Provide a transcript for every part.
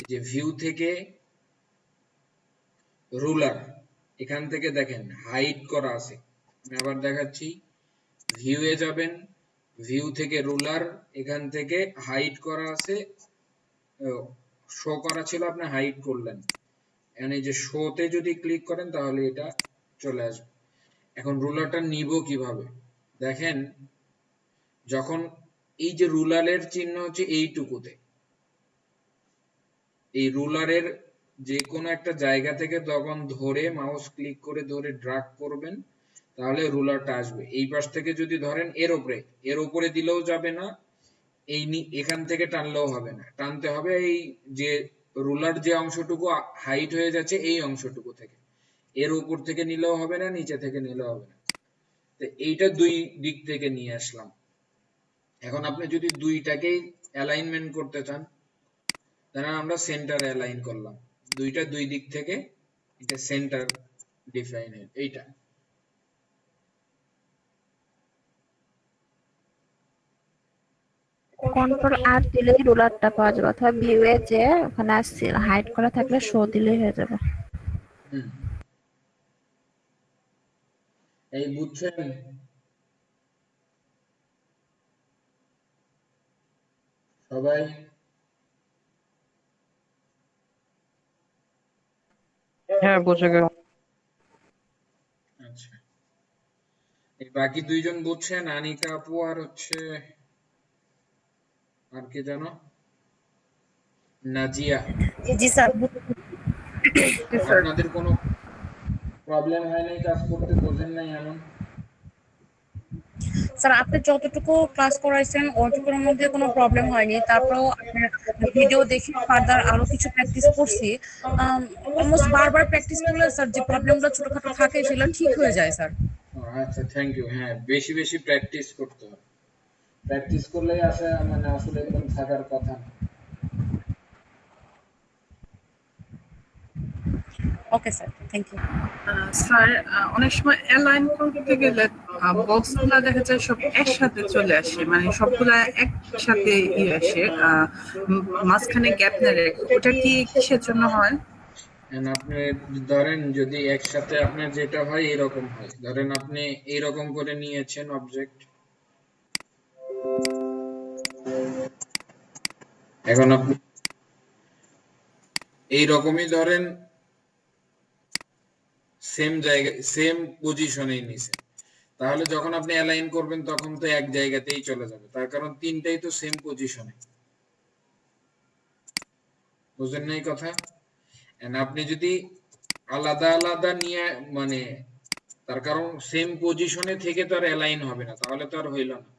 যে ভিউ থেকে রুলার, এখান থেকে দেখেন হাইড করা আছে। আমি আবার দেখাচ্ছি, ভিউ এ যাবেন, ভিউ থেকে রুলার, এখান থেকে হাইড করা আছে, শো করা ছিল, আপনি হাইড করলেন। এই যে শোতে যদি ক্লিক করেন তাহলে এটা চলে আসবে। এখন রুলারটা নিব কিভাবে দেখেন, যখন এই যে রুলারের চিহ্ন হচ্ছে এইটুকুতে, এই রুলারের যে কোনো একটা জায়গা থেকে তখন ধরে মাউস ক্লিক করে ধরে ড্রাগ করবেন, তাহলে রুলারটা আসবে। এই পাশ থেকে যদি ধরেন এর উপরে দিলেও যাবে না, এখান থেকে টানলেও হবে না, টানতে হবে এই যে রুলার যে অংশটুকু হাইট হয়ে যাচ্ছে এই অংশটুকু থেকে। এর উপর থেকে নিলেও হবে না, নিচে থেকে নিলেও হবে না। তো এইটা দুই দিক থেকে নিয়ে আসলাম। এখন আপনি যদি দুইটাকেই অ্যালাইনমেন্ট করতে চান, তাহলে আমরা সেন্টারে অ্যালাইন করলাম, দুইটা দুই দিক থেকে এটা সেন্টার ডিফাইন এইটা। কন্ট্রোল আর দিলেই রুলারটা পাওয়া যাবে, অথবা ভিউয়ে যে ওখানে আসছে হাইড করা থাকলে শো দিলেই হয়ে যাবে। এই বুঝছেন? সবাই হ্যাঁ বুঝে গেল। আচ্ছা, এই বাকি দুইজন বুঝছেন, আনিকা আপু আর হচ্ছে আর কে জানো, নাজিয়া। জি স্যার। আপনাদের কোনো প্রবলেম হয় নাই কাজ করতে, বোঝেন নাই এমন? স্যার আপনি যতটুকু ক্লাস করাইছেন ওইটুকুর মধ্যে কোনো প্রবলেম হয়নি, তারপরেও আপনার ভিডিও দেখে ফার্দার আরো কিছু প্র্যাকটিস করছি। অলমোস্ট বারবার প্র্যাকটিস করলে স্যার যে প্রবলেমগুলো ছোটখাটো থাকে সেগুলো ঠিক হয়ে যায় স্যার। আচ্ছা, থ্যাংক ইউ। হ্যাঁ, বেশি বেশি প্র্যাকটিস করতে হবে, প্র্যাকটিস করলেই আসে, মানে আসলে একদম থাকার কথা না। Okay sir, thank you. Sir অনেক সময় অ্যালাইন করতে গেলে বক্সগুলো দেখা যায় সব একসাথে চলে আসে, মানে সবগুলা একসাথে আসে, মাঝখানে গ্যাপ না রেখে, ওটা কি কিসের জন্য হয়? আপনি ধরেন যদি একসাথে আপনার যেটা হয় এরকম হয়, ধরেন আপনি এইরকম করে নিয়েছেন অবজেক্ট, এখন আপনি এইরকমই ধরেন সেম জায়গায় সেম পজিশনে নিছেন, তাহলে যখন আপনি অ্যালাইন করবেন তখন তো এক জায়গাতেই চলে যাবে, তার কারণ তিনটাই তো সেম পজিশনে। বুঝেন নাই কথা? আপনি যদি আলাদা আলাদা নিয়ে, মানে তার কারণ সেম পজিশনে থেকে তো আর অ্যালাইন হবে না, তাহলে তো আর হইল না,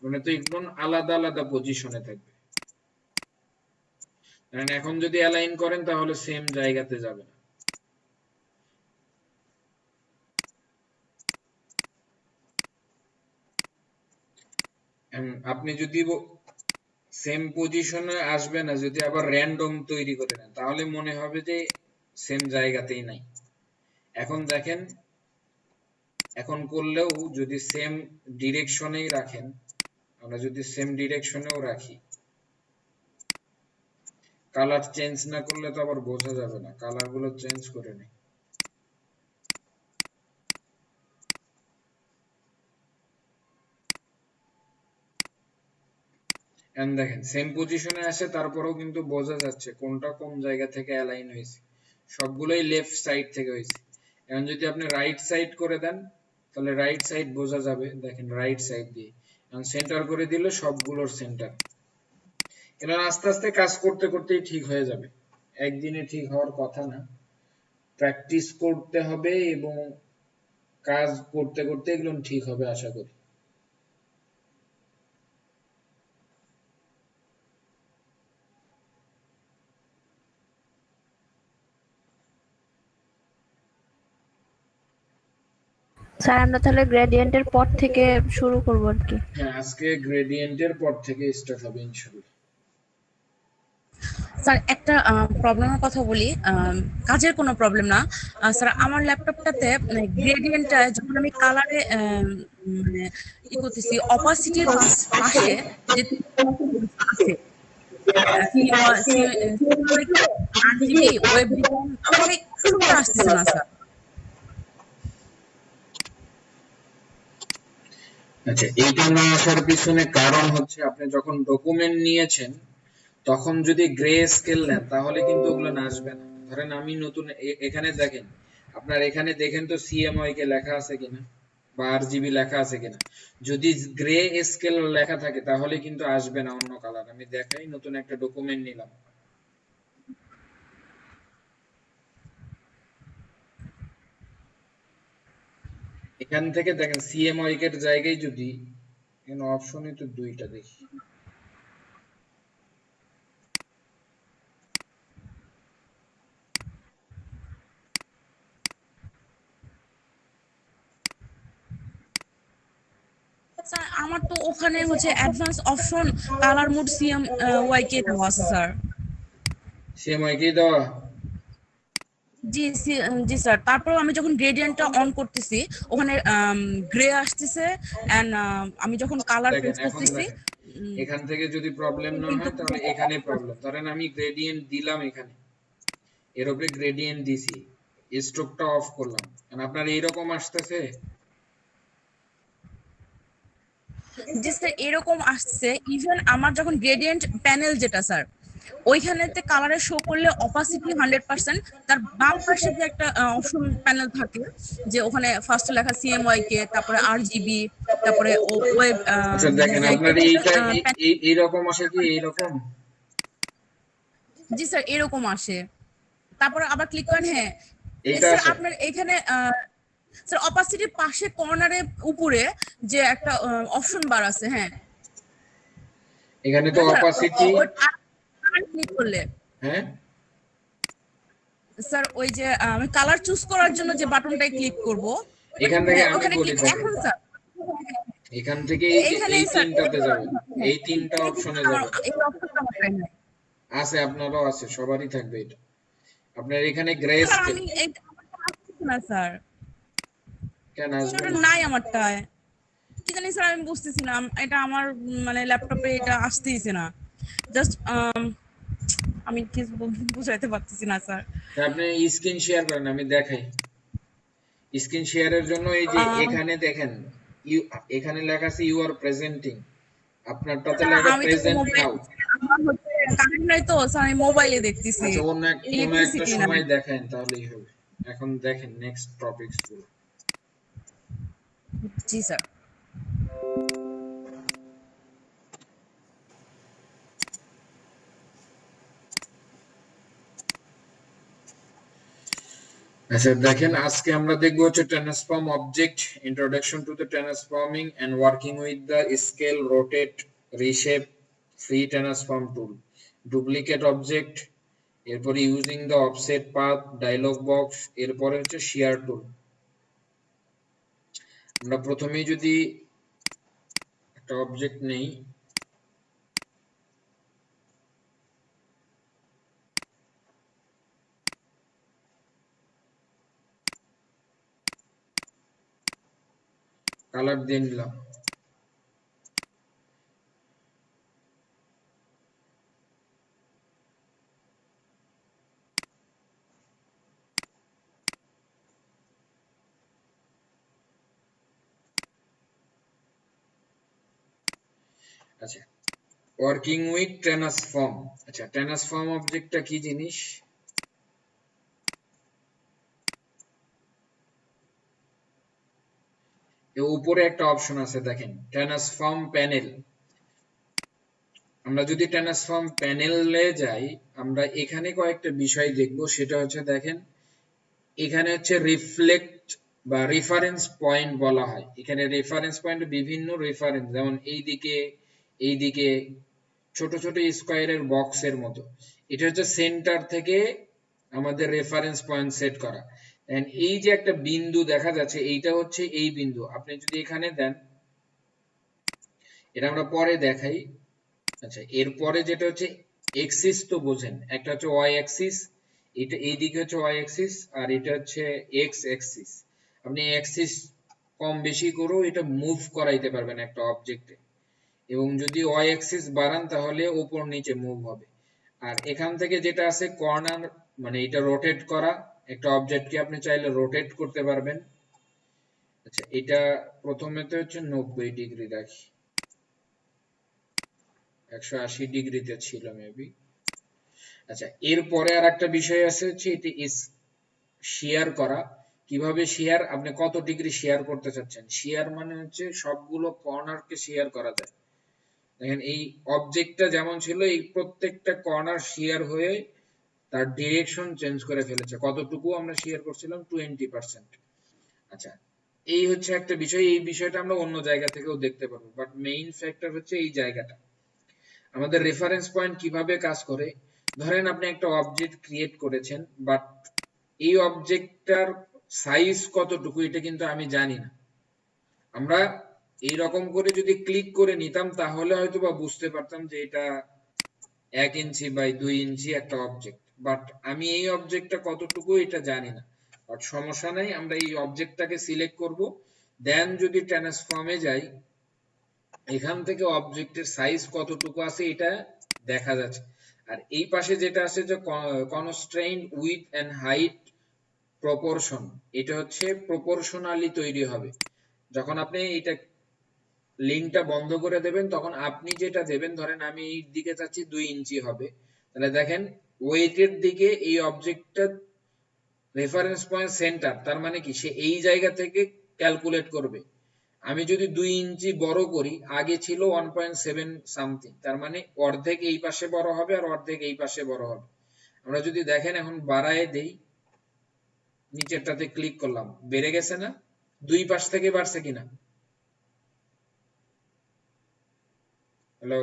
মানে তো একদম আলাদা আলাদা পজিশনে থাকবে। কারণ এখন যদি অ্যালাইন করেন তাহলে সেম জায়গাতে যাবে না। আপনি যদি সেম পজিশনে আসবে না, যদি আবার র্যান্ডম তৈরি করে নেন তাহলে মনে হবে যে সেম জায়গাতেই নাই। এখন দেখেন, এখন করলেও যদি সেম ডিরেকশনেই রাখেন, আমরা যদি সেম ডিরেকশনেও রাখি, কালার চেঞ্জ না করলে তো আবার বোঝা যাবে না, কালার গুলো চেঞ্জ করে নেই। দেখেন সেম পজিশনে আসে, তারপরেও কিন্তু বোঝা যাচ্ছে কোনটা কোন জায়গা থেকে অ্যালাইন হয়েছে, সবগুলোই লেফট সাইড থেকে হয়েছে। এখন যদি আপনি রাইট সাইড করে দেন তাহলে রাইট সাইড বোঝা যাবে, দেখেন রাইট সাইড দিয়ে। এখন সেন্টার করে দিলে সবগুলোর সেন্টার। এটা আস্তে আস্তে কাজ করতে করতেই ঠিক হয়ে যাবে, একদিনে ঠিক হওয়ার কথা না, প্র্যাকটিস করতে হবে এবং কাজ করতে করতে এগুলো ঠিক হবে আশা করি। স্যার আমরা তাহলে গ্রেডিয়েন্টের পর থেকে শুরু করব আর কি। হ্যাঁ, আজকে গ্রেডিয়েন্টের পর থেকে স্টার্ট হবে ইনশাআল্লাহ। স্যার একটা প্রবলেমের কথা বলি, কাজের কোনো প্রবলেম না স্যার। আমার ল্যাপটপটাতে গ্রেডিয়েন্টটা যখন আমি কালারে মানে ই করতেছি, অপাসিটির পাশে যে আছে RGB ওয়েব ডিজাইন মানে শুনতে আসতেছে না স্যার। আচ্ছা, এইটা না আসার পিছনে কারণ হচ্ছে আপনি যখন ডকুমেন্ট নিয়েছেন তখন যদি গ্রে স্কেল নেন তাহলে কিন্তু ওগুলো না আসবে না। ধরেন আমি নতুন এখানে দেখেন, আপনার এখানে দেখেন তো সিএমওয়াই কে লেখা আছে কিনা বা আরজিবি লেখা আছে কিনা। যদি গ্রে স্কেল লেখা থাকে তাহলে কিন্তু আসবে না অন্য কালার। আমি দেখাই, নতুন একটা ডকুমেন্ট নিলাম, এখান থেকে দেখেন সিএমওয়াই এর জায়গায় যদি এখানে অপশনই তো দুইটা দেখি, স্যার আমার তো ওখানে হচ্ছে অ্যাডভান্স অপশন কালার মোড ওয়াইকে দেওয়া আছে স্যার। সিএমওয়াই কে দেওয়া। জি স্যার, তারপর আমি যখন গ্রেডিয়েন্টটা অন করতেছি ওখানে গ্রে আসতেছে এন্ড আমি যখন কালার দেখেন প্রেস এখন করতেছি দেখেন, এখান থেকে যদি প্রবলেম না কিন্তু হয় তাহলে এখানে প্রবলেম। ধরেন আমি গ্রেডিয়েন্ট দিলাম, এখানে এর উপরে গ্রেডিয়েন্ট দিছি, স্ট্রোকটা অফ করলাম, কারণ আপনার এইরকম আসতেছে। জি স্যার এরকম আসছে। ইভেন আমার যখন গ্রেডিয়েন্ট প্যানেল যেটা স্যার ওইখানেতে কালারে শো করলে অপাসিটি 100%, তার বাম পাশে যে একটা অপশন প্যানেল থাকে যে ওখানে ফার্স্টে লেখা সিএমওয়াইকে, তারপরে আরজিবি, তারপরে ওয়েব আচ্ছা দেখেন আপনার এইটা এইরকম আসে কি এইরকম। জি স্যার এরকম আসে। তারপরে আবার ক্লিক করেন, হ্যাঁ এইটা স্যার আসে আপনার এখানে স্যার অপাসিটির পাশে কর্নারে উপরে যে একটা অপশন বার আছে, হ্যাঁ এখানে তো অপাসিটি, ক্লিক করলে হ্যাঁ স্যার ওই যে আমি কালার চুজ করার জন্য যে বাটনটায় ক্লিক করব এখান থেকে আমি ওখানে বলি ক্লিক দেখেন, এখন স্যার এখান থেকে এই যে এইখানে এই স্যার তিনটাতে যাবেন, এই তিনটা অপশনে যাবেন। এই অপশনটা আমার পাই না আছে, আপনারও আছে, সবারই থাকবে এটা। আপনার এখানে গ্রে স্যার, স্কেল আমি এই আমারটা আসছে না স্যার, কেন আসবে ওটা না? নাই আমারটায়, কি জানি স্যার আমি বুঝতেছি না। এটা আমার মানে ল্যাপটপে এটা আসতেইছে না। জাস্ট আমি কি বুঝাইতে পারতেছি না স্যার। তা আপনি স্ক্রিন শেয়ার করেন, আমি দেখাই। স্ক্রিন শেয়ারের জন্য এই যে এখানে দেখেন, এখানে লেখা আছে ইউ আর প্রেজেন্টিং, আপনারটাতে লেখা আমি তো প্রেজেন্ট মোবাইল, নাও। আমার হচ্ছে কারেন্ট নাই তো স্যার, আমি মোবাইলে দেখতেছি। আচ্ছা অন্য একটা ইলেকট্রিসিটি নাই। সময় দেখান তাহলেই হবে। এখন দেখেন নেক্সট টপিকস গুলো। জি স্যার। আচ্ছা দেখেন, আজকে আমরা দেখব হচ্ছে transform object, introduction to the transforming and working with the scale, rotate, reshape, free transform tool, duplicate object, এরপরে using the offset path, dialog box, এরপরে হচ্ছে শেয়ার টুল। আমরা প্রথমেই যদি একটা অবজেক্ট নেই, কালার দিয়ে নিলাম, আচ্ছা ওয়ার্কিং উইথ ট্রান্সফর্ম। আচ্ছা ট্রান্সফর্ম অবজেক্টটা কি জিনিস? এর উপরে একটা অপশন আছে দেখেন, ট্রান্সফর্ম প্যানেল। আমরা যদি ট্রান্সফর্ম প্যানেলে যাই, আমরা এখানে কয়েকটা বিষয় দেখব। সেটা হচ্ছে দেখেন, এখানে হচ্ছে রিফ্লেক্ট বা রেফারেন্স পয়েন্ট বলা হয়। এখানে রেফারেন্স পয়েন্ট বিভিন্ন রেফারেন্স, যেমন এইদিকে ছোট ছোট স্কয়ারের বক্সের মতো। এটা হচ্ছে সেন্টার থেকে আমাদের রেফারেন্স পয়েন্ট সেট করা। এন্ড এই যে একটা বিন্দু দেখা যাচ্ছে, এইটা হচ্ছে এই বিন্দু। আপনি যদি এখানে দেন, এটা আমরা পরে দেখাই। আচ্ছা এরপরে যেটা হচ্ছে এক্সিস, তো বোঝেন, একটা হচ্ছে ওয়াই অ্যাক্সিস, এটা এইদিকে হচ্ছে ওয়াই অ্যাক্সিস, আর এটা হচ্ছে এক্স অ্যাক্সিস। আপনি অ্যাক্সিস কম বেশি করেও এটা মুভ করাইতে পারবেন একটা অবজেক্টে। এবং যদি ওয়াই অ্যাক্সিস বাড়ান তাহলে উপর নিচে মুভ হবে। আর এখান থেকে যেটা আছে কর্নার, মানে এটা রোটেট করা, একটা অবজেক্টকে আপনি চাইলে রোটেট করতে পারবেন। আচ্ছা, এটা প্রথমে তো হচ্ছে 90 ডিগ্রি রাখি, 180 ডিগ্রিতে ছিল মেবি। আচ্ছা, এরপরে আর একটা বিষয় আছে হচ্ছে এটি শেয়ার করা। কিভাবে শেয়ার, আপনি কত ডিগ্রি শেয়ার করতে চাচ্ছেন। শেয়ার মানে হচ্ছে সবগুলো কর্নারকে শেয়ার করা যায়। দেখেন এই অবজেক্টটা যেমন ছিল, এই প্রত্যেকটা কর্নার শেয়ার হয়ে তার ডিরেকশন চেঞ্জ করে ফেলেছে। কতটুকু আমরা শেয়ার করছিলাম, 20%। আচ্ছা, এই হচ্ছে একটা বিষয়। এই বিষয়টা আমরা অন্য জায়গা থেকেও দেখতে পারবো, বাট মেইন ফ্যাক্টর হচ্ছে এই জায়গাটা। আমাদের রেফারেন্স পয়েন্ট কিভাবে কাজ করে, ধরেন আপনি একটা অবজেক্ট ক্রিয়েট করেছেন, বাট এই অবজেক্টটার সাইজ কতটুকু এটা কিন্তু আমি জানি না। আমরা এই রকম করে যদি ক্লিক করে নিতাম তাহলে হয়তো বা বুঝতে পারতাম যে এটা 1 ইঞ্চি বাই 2 ইঞ্চি একটা অবজেক্ট, বাট আমি এই অবজেক্টটা কতটুকু এটা জানি না। বাট সমস্যা নাই, আমরা এই অবজেক্টটাকে সিলেক্ট করব, দেন যদি ট্রান্সফর্মে যাই, এখান থেকে অবজেক্টের সাইজ কতটুকু আছে এটা দেখা যাচ্ছে। আর এই পাশে যেটা আছে যে constrain width and height proportion, এটা হচ্ছে প্রপোর্শনালি তৈরি হবে। যখন আপনি এটা লিঙ্কটা বন্ধ করে দেবেন তখন আপনি যেটা দেবেন, ধরেন আমি এই দিকে চাচ্ছি 2 ইঞ্চি হবে, তাহলে দেখেন ওয়েটের দিকে এই অবজেক্টটা রেফারেন্স পয়েন্ট সেন্টার, তার মানে কি সে এই জায়গা থেকে ক্যালকুলেট করবে। আমি যদি 2 ইঞ্চি বড় করি, আগে ছিল 1.7 সামথিং, তার মানে অর্ধেক এই পাশে বড় হবে আর অর্ধেক এই পাশে বড় হবে। আমরা যদি দেখেন এখন বাড়ায় দেই, নিচেরটাতে ক্লিক করলাম, বেড়ে গেছে না? দুই পাশ থেকে বাড়ছে কিনা? হ্যালো,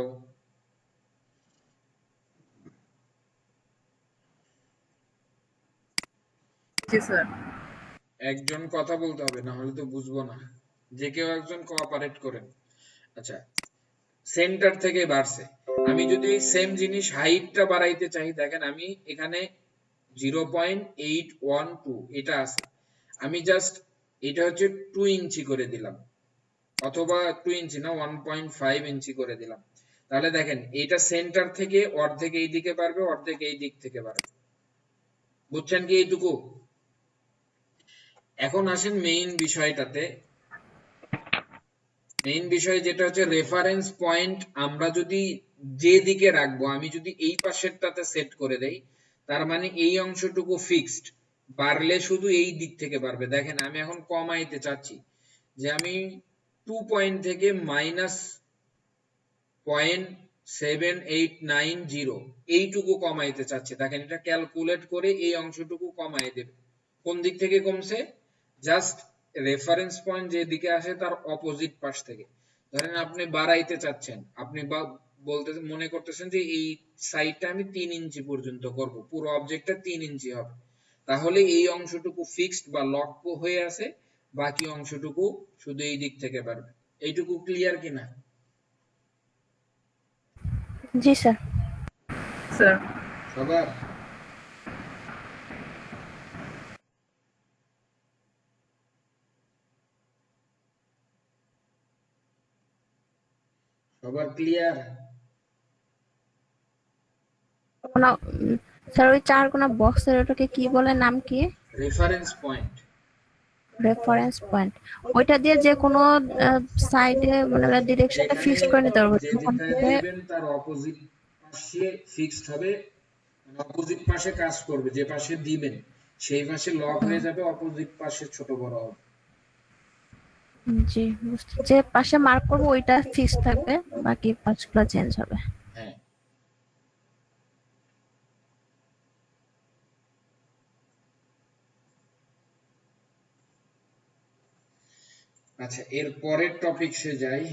জি স্যার। একজন কথা বলতে হবে, না হলে তো বুঝবো না। যে কেউ একজন কোঅপারেট করেন। আচ্ছা, সেন্টার থেকে বাড়ছে। আমি যদি সেম জিনিস হাইটটা বাড়াইতে চাই, দেখেন আমি এখানে 0.812 এটা আছে, আমি জাস্ট এটা হচ্ছে 2 ইঞ্চি করে দিলাম, অথবা 2 ইঞ্চি না 1.5 ইঞ্চি করে দিলাম। তাহলে দেখেন এটা সেন্টার থেকে অর্ধেক এই দিকে বাড়বে, অর্ধেক এই দিক থেকে বাড়বে। বুঝছেন কি এইটুকু? এখন আসেন মেইন বিষয়টাতে। মেইন বিষয় যেটা হচ্ছে রেফারেন্স পয়েন্ট আমরা যদি যে দিকে রাখবো, আমি যদি এই পাশেরটাতে সেট করে দেই, তার মানে এই অংশটুকু ফিক্সড, বাড়লে শুধু এই দিক থেকে বাড়বে। দেখেন আমি এখন কমাইতে চাচ্ছি, যে আমি 2 পয়েন্ট থেকে -0.7890 এইটুকু কমাইতে চাচ্ছি। দেখেন এটা ক্যালকুলেট করে এই অংশটুকু কমাই দেবে। কোন দিক থেকে কমছে? জাস্ট রেফারেন্স পয়েন্ট যে দিকে আসে তার অপোজিট পাশ থেকে। ধরেন আপনি বাড়াইতে চাচ্ছেন, আপনি বলতে মনে করতেছেন যে এই সাইডটা আমি 3 ইঞ্চি পর্যন্ত করব, পুরো অবজেক্টটা 3 ইঞ্চি হবে, তাহলে এই অংশটুকু ফিক্সড বা লক হয়ে আছে, বাকি অংশটুকু শুধু এই দিক থেকে বাড়বে। এইটুকু ক্লিয়ার কিনা? জি স্যার। স্যার সবার সবার ক্লিয়ার? কোন স্যার ওই 4 কোনা বক্সের ওটাকে কি বলে, নাম কি? Reference point. Reference point. ওইটা দিয়ে যে কোনো সাইডে মানে ডিরেকশনটা ফিক্স করে নিতে পারবো। তখন যেটা থেকে দিবেন তার অপোজিট পাশে ফিক্সড হবে, মানে অপোজিট পাশে কাজ করবে। যে পাশে দিবেন সেই পাশে লক হয়ে যাবে, অপোজিট পাশে ছোট বড় হবে। জি, যে পাশে মার্ক করবো ওইটা ফিক্স থাকবে, বাকি পাঁচগুলো চেঞ্জ হবে। হ্যাঁ, আচ্ছা এর পরের টপিকসে যাই।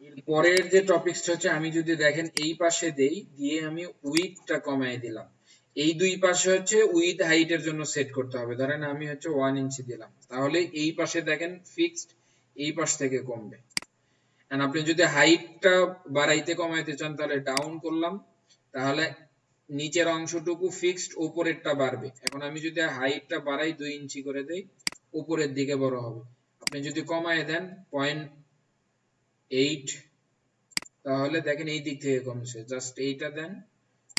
এর পরের যে টপিকসটা হচ্ছে, আমি যদি দেখেন এই পাশে দেই, দিয়ে আমি উইডথটা কমায় দিলাম, এই দুই পাশে হচ্ছে উইথ হাইটের জন্য সেট করতে হবে। ধরেন আমি হচ্ছে 1 ইঞ্চি দিলাম, তাহলে এই পাশে দেখেন ফিক্সড, এই পাশ থেকে কমবে। এন্ড আপনি যদি হাইটটা বাড়াইতে কমাইতে চান তাহলে ডাউন করলাম, তাহলে নিচের অংশটুকু ফিক্সড, উপরেরটা বাড়বে। এখন আমি যদি হাইটটা বাড়াই 2 ইঞ্চি করে দেই, উপরের দিকে বড় হবে। আপনি যদি কমায় দেন 0.8, তাহলে দেখেন এই দিক থেকে কমছে। জাস্ট এইটা দেন,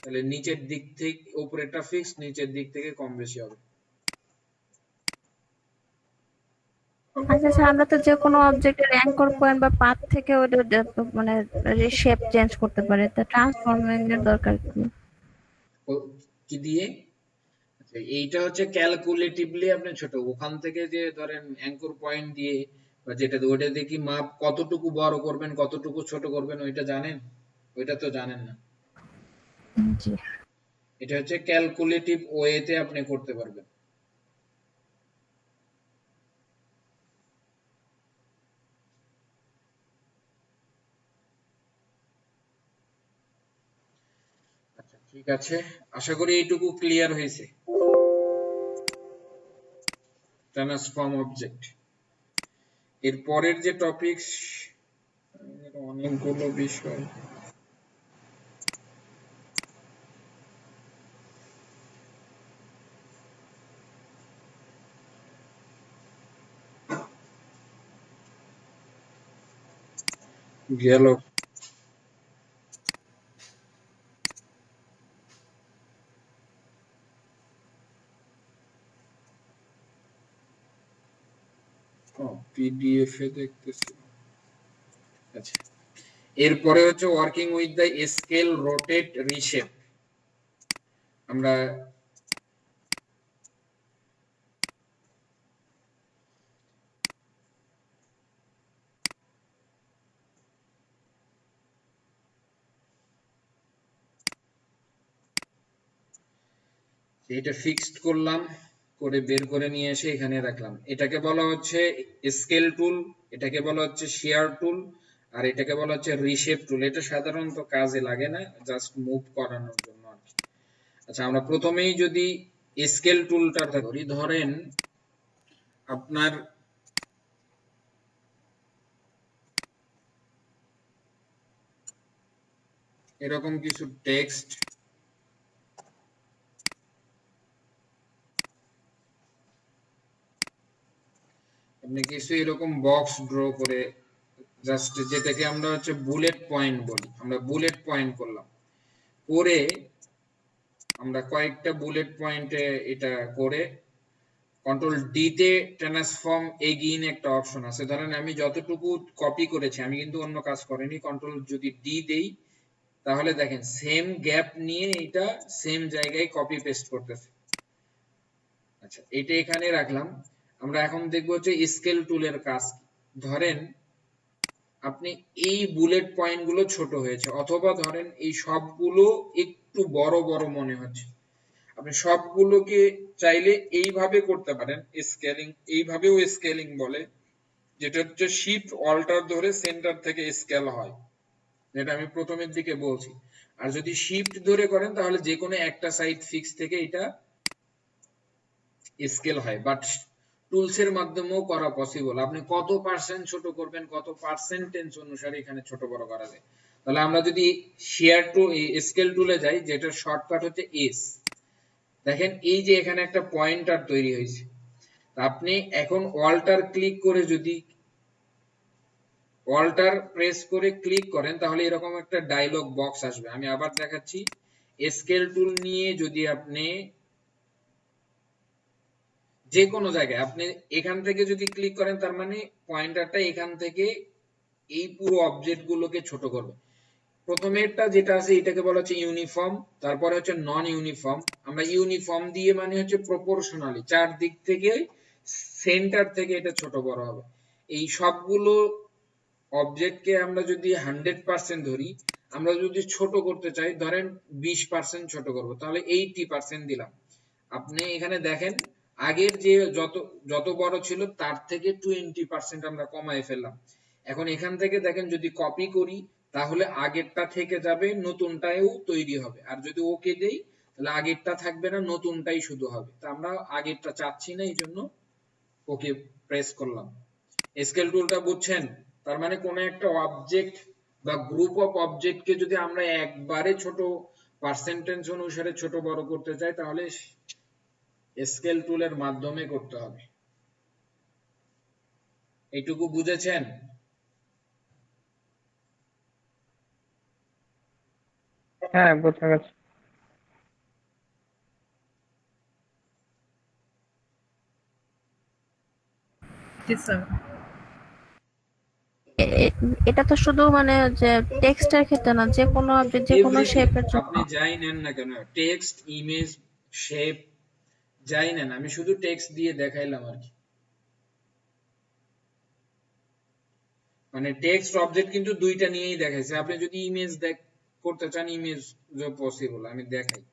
তাহলে নিচের দিক থেকে উপরেরটা ফিক্সড, নিচের দিক থেকে কম বেশি হবে। আচ্ছা স্যার, আমরা তো যে কোনো অবজেক্টের অ্যাঙ্কর পয়েন্ট বা পাথ থেকে ওটা মানে শেপ চেঞ্জ করতে পারি, তো ট্রান্সফর্মিং এর দরকার কি? কি দিয়ে? আচ্ছা, এইটা হচ্ছে ক্যালকুলেটিভলি আপনি ছোট, ওখান থেকে যে ধরেন অ্যাঙ্কর পয়েন্ট দিয়ে বা যেটা ওটা দিয়ে কি মাপ কতটুকু বড় করবেন কতটুকু ছোট করবেন ওইটা জানেন? ওইটা তো জানেন না। জি। এটা হচ্ছে ক্যালকুলেটিভ ওয়েতে আপনি করতে পারবেন। আচ্ছা ঠিক আছে, আশা করি এইটুকু ক্লিয়ার হয়েছে। ট্রান্সফর্ম অবজেক্ট এর পরের যে টপিকস, অনেকগুলো বিষয়। গেল পিডিএফ এ দেখতেছি। আচ্ছা, এরপরে হচ্ছে working with the scale, rotate, reshape. আমরা এটা ফিক্সড করলাম, করে বের করে নিয়ে এসে এখানে রাখলাম। এটাকে বলা হচ্ছে স্কেল টুল, এটাকে বলা হচ্ছে শেয়ার টুল, আর এটাকে বলা হচ্ছে রিশেপ টুল। এটা সাধারণত কাজে লাগে না, জাস্ট মুভ করানোর জন্য আর কি। আচ্ছা, আমরা প্রথমেই যদি স্কেল টুলটা ধরি, ধরেন আপনার এরকম কিছু টেক্সট, আপনি কিছু এরকম বক্স ড্র করে, জাস্ট যেটাকে আমরা হচ্ছে বুলেট পয়েন্ট বলি, আমরা বুলেট পয়েন্ট করলাম, করে আমরা কয়েকটা বুলেট পয়েন্টে এটা করে কন্ট্রোল ডি তে ট্রান্সফর্ম এগেইন একটা অপশন আছে। ধরেন আমি যতটুকু কপি করেছি, আমি কিন্তু অন্য কাজ করিনি, কন্ট্রোল যদি ডি দেই তাহলে দেখেন সেম গ্যাপ নিয়ে এটা সেম জায়গায় কপি পেস্ট করতেছে। আচ্ছা, এটা এখানে রাখলাম। আমরা এখন দেখবো হচ্ছে স্কেল টুলের কাজ। ধরেন আপনি এই বুলেট পয়েন্ট গুলো ছোট হয়েছে, অথবা ধরেন এই সবগুলো একটু বড় বড় মনে হচ্ছে, আপনি সবগুলোকে চাইলে এইভাবে করতে পারেন স্কেলিং। এইভাবেও স্কেলিং বলে, যেটা হচ্ছে শিফট অল্টার ধরে সেন্টার থেকে স্কেল হয়, যেটা আমি প্রথমের দিকে বলছি। আর যদি শিফট ধরে করেন তাহলে যে কোনো একটা সাইড ফিক্স থেকে এটা স্কেল হয়। বাট টুলস এর মাধ্যমেও করা পসিবল। আপনি কত পার্সেন্ট ছোট করবেন, কত পার্সেন্টেজ অনুসারে এখানে ছোট বড় করা যায়। তাহলে আমরা যদি শেয়ার টু স্কেল টুলে যাই, যেটার শর্টকাট হচ্ছে এস, দেখেন এই যে এখানে একটা পয়েন্টার তৈরি হয়েছে। আপনি এখন অল্টার ক্লিক করে, যদি অল্টার প্রেস করে ক্লিক করেন তাহলে এরকম একটা ডায়লগ বক্স আসবে। আমি আবার দেখাচ্ছি, স্কেল টুল নিয়ে যদি আপনি যে কোনো জায়গায় আপনি এখান থেকে যদি ক্লিক করেন, তার মানে পয়েন্টারটা এখান থেকে এই পুরো অবজেক্ট গুলোকে ছোট করবে। প্রথমেরটা যেটা আছে এটাকে বলা হচ্ছে ইউনিফর্ম, তারপরে হচ্ছে নন ইউনিফর্ম। আমরা ইউনিফর্ম দিয়ে মানে হচ্ছে প্রপোর্শনালি, চারদিক থেকে সেন্টার থেকে এটা ছোট বড় হবে। এই সবগুলো অবজেক্টকে আমরা যদি 100% ধরি, আমরা যদি ছোট করতে চাই, ধরেন 20% ছোট করব, তাহলে 80% দিলাম। আপনি এখানে দেখেন আগের যে যত বড় ছিল তার থেকে 20% আমরা কমায় ফেললাম। এখন এখান থেকে দেখেন যদি কপি করি তাহলে আগেরটা থেকে যাবে, নতুনটাও তৈরি হবে। আর যদি ওকে দেই তাহলে আগেরটা থাকবে না, নতুনটাই শুধু হবে। তো আমরা আগেরটা চাচ্ছি না, এই জন্য ওকে প্রেস করলাম। স্কেল টুলটা বুঝছেন? তার মানে কোন একটা অবজেক্ট বা গ্রুপ অফ অবজেক্ট কে যদি আমরা একবারে ছোট পার্সেন্টেজ অনুসারে ছোট বড় করতে চাই তাহলে স্কেল টুলের মাধ্যমে করতে হবে। এইটুকু বুঝেছেন? হ্যাঁ বোঝা গেছে। জি স্যার। এটা তো শুধু মানে যে টেক্সটের ক্ষেত্রে না, যে কোনো object, যে কোনো এভরিথিং শেপের জন্য। আপনি যাই নেন না কেন, টেক্সট, ইমেজ, শেপ যাই নেন, আমি শুধু টেক্সট দিয়ে দেখাইলাম আর কি। মানে টেক্সট অবজেক্ট কিন্তু দুইটা নিয়েই দেখাইছে। আপনি যদি ইমেজ করতে চান, ইমেজ পসিবল, আমি দেখাই।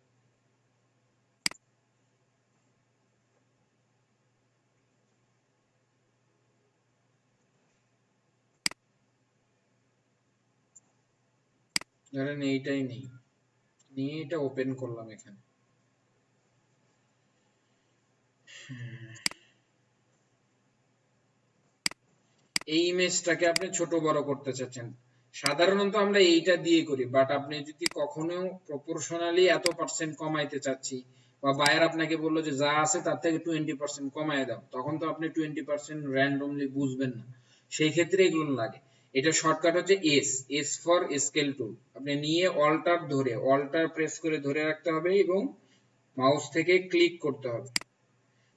ধরেন এইটাই নেই, নিয়ে এটা ওপেন করলাম এখানে। এই ইমেজটাকে আপনি ছোট বড় করতে চাচ্ছেন, সাধারণত আমরা এইটা দিয়ে করি, বাট আপনি যদি কখনো প্রপোর্শনালি এত পার্সেন্ট কমাইতে চাচ্ছি, বা বায়ার আপনাকে বললো যে যা আছে তার থেকে 20% কমায় দাও, তখন তো আপনি 20% র্যান্ডমলি বুঝবেন না, সেই ক্ষেত্রে এগুলো লাগে। এটা শর্টকাট হচ্ছে এস, এস ফর স্কেল টুল। আপনি নিয়ে অল্টার ধরে, অল্টার প্রেস করে ধরে রাখতে হবে এবং মাউস থেকে ক্লিক করতে হবে।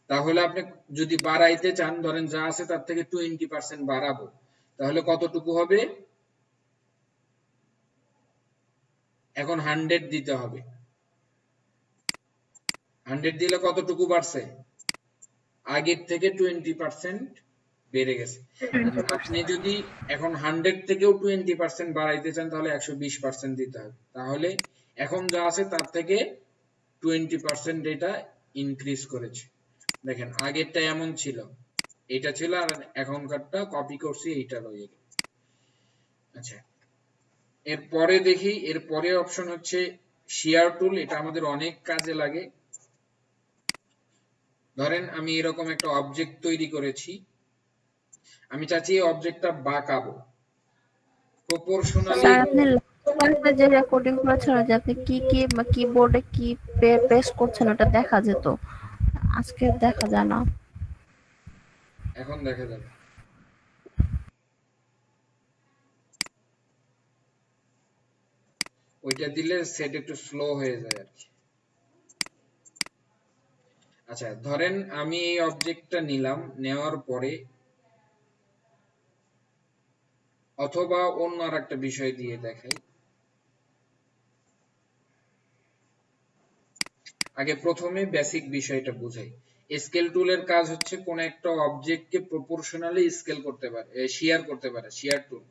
তাহলে আপনি যদি বাড়াইতে চান, ধরেন যা আছে তার থেকে 20% বাড়াবো, তাহলে কতটুকু হবে? এখন 100 দিতে হবে। 100 দিলে কতটুকু বাড়ছে? আগের থেকে 20% বেড়ে গেছে। আপনি যদি এখন 100 থেকেও 20% বাড়াইতে চান তাহলে 120% দিতে হবে। তাহলে এখন যা আছে তার থেকে 20% এটা ইনক্রিজ করেছে। দেখেন আগেরটা এমন ছিল, এটা ছিল, আর এখনকারটা কপি করছি, এইটা রয়ে গেল। আচ্ছা, এরপরে দেখি, এরপরে অপশন হচ্ছে শেয়ার টুল। এটা আমাদের অনেক কাজে লাগে। ধরেন আমি এরকম একটা অবজেক্ট তৈরি করেছি, আমি চাচ্ছি এই অবজেক্টটা বাঁকাবো প্রপোর্শনালি। স্যার, আপনি ক্লাসে যে রেকর্ডিং করেছেন, যে আপনি কি কি কিবোর্ডে কি পেস্ট করছেন, ওটা দেখা যেত, আজকে দেখা যায় না। এখন দেখা যাবে। ওইটা দিলে সেট একটু স্লো হয়ে যায় আর কি। আচ্ছা, ধরেন আমি এই অবজেক্টটা নিলাম, নেওয়ার পরে, অথবা অন্য আর একটা বিষয় দিয়ে দেখাই। আগে প্রথমে বেসিক বিষয়টা বুঝাই। স্কেল টুলের কাজ হচ্ছে কোন একটা অবজেক্টকে প্রপোর্শনালি স্কেল করতে পারে, শেয়ার করতে পারে, শেয়ার টুল।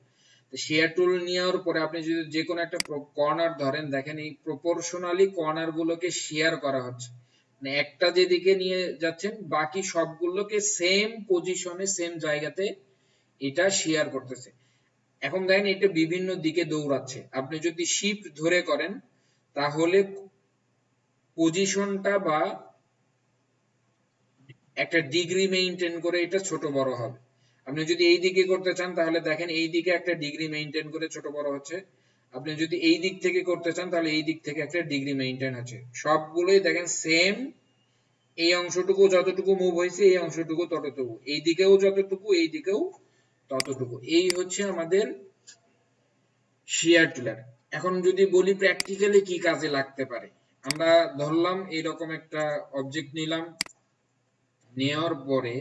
শেয়ার টুল নেওয়ার পরে আপনি যদি যে কোনো একটা কর্নার ধরেন, দেখেন এই প্রপোর্শনালি কর্নার গুলোকে শেয়ার করা হচ্ছে, মানে একটা যেদিকে নিয়ে যাচ্ছেন বাকি সবগুলোকে সেম পজিশনে, সেম জায়গাতে এটা শেয়ার করতেছে। এখন দেখেন এটা বিভিন্ন দিকে দৌড়াচ্ছে, আপনি যদি শিফট ধরে করেন তাহলে পজিশনটা বা একটা ডিগ্রি মেইনটেইন করে এটা ছোট বড় হবে। আপনি যদি এই দিকে করতে চান তাহলে দেখেন এই দিকে একটা ডিগ্রি মেইনটেইন করে ছোট বড় হচ্ছে। আপনি যদি এই দিক থেকে করতে চান তাহলে এই দিক থেকে একটা ডিগ্রি মেইনটেইন হচ্ছে। সবগুলোই দেখেন সেম, এই অংশটুকু যতটুকু মুভ হয়েছে এই অংশটুকু ততটুকু, এই দিকেও যতটুকু এই দিকেও ততটুকু। এই হচ্ছে আমাদের শেয়ার টুলার। এখন যদি বলি প্র্যাকটিক্যালি কি কাজে লাগতে পারে, আমরা ধরলাম এরকম একটা অবজেক্ট নিলাম, নেওয়ার পরে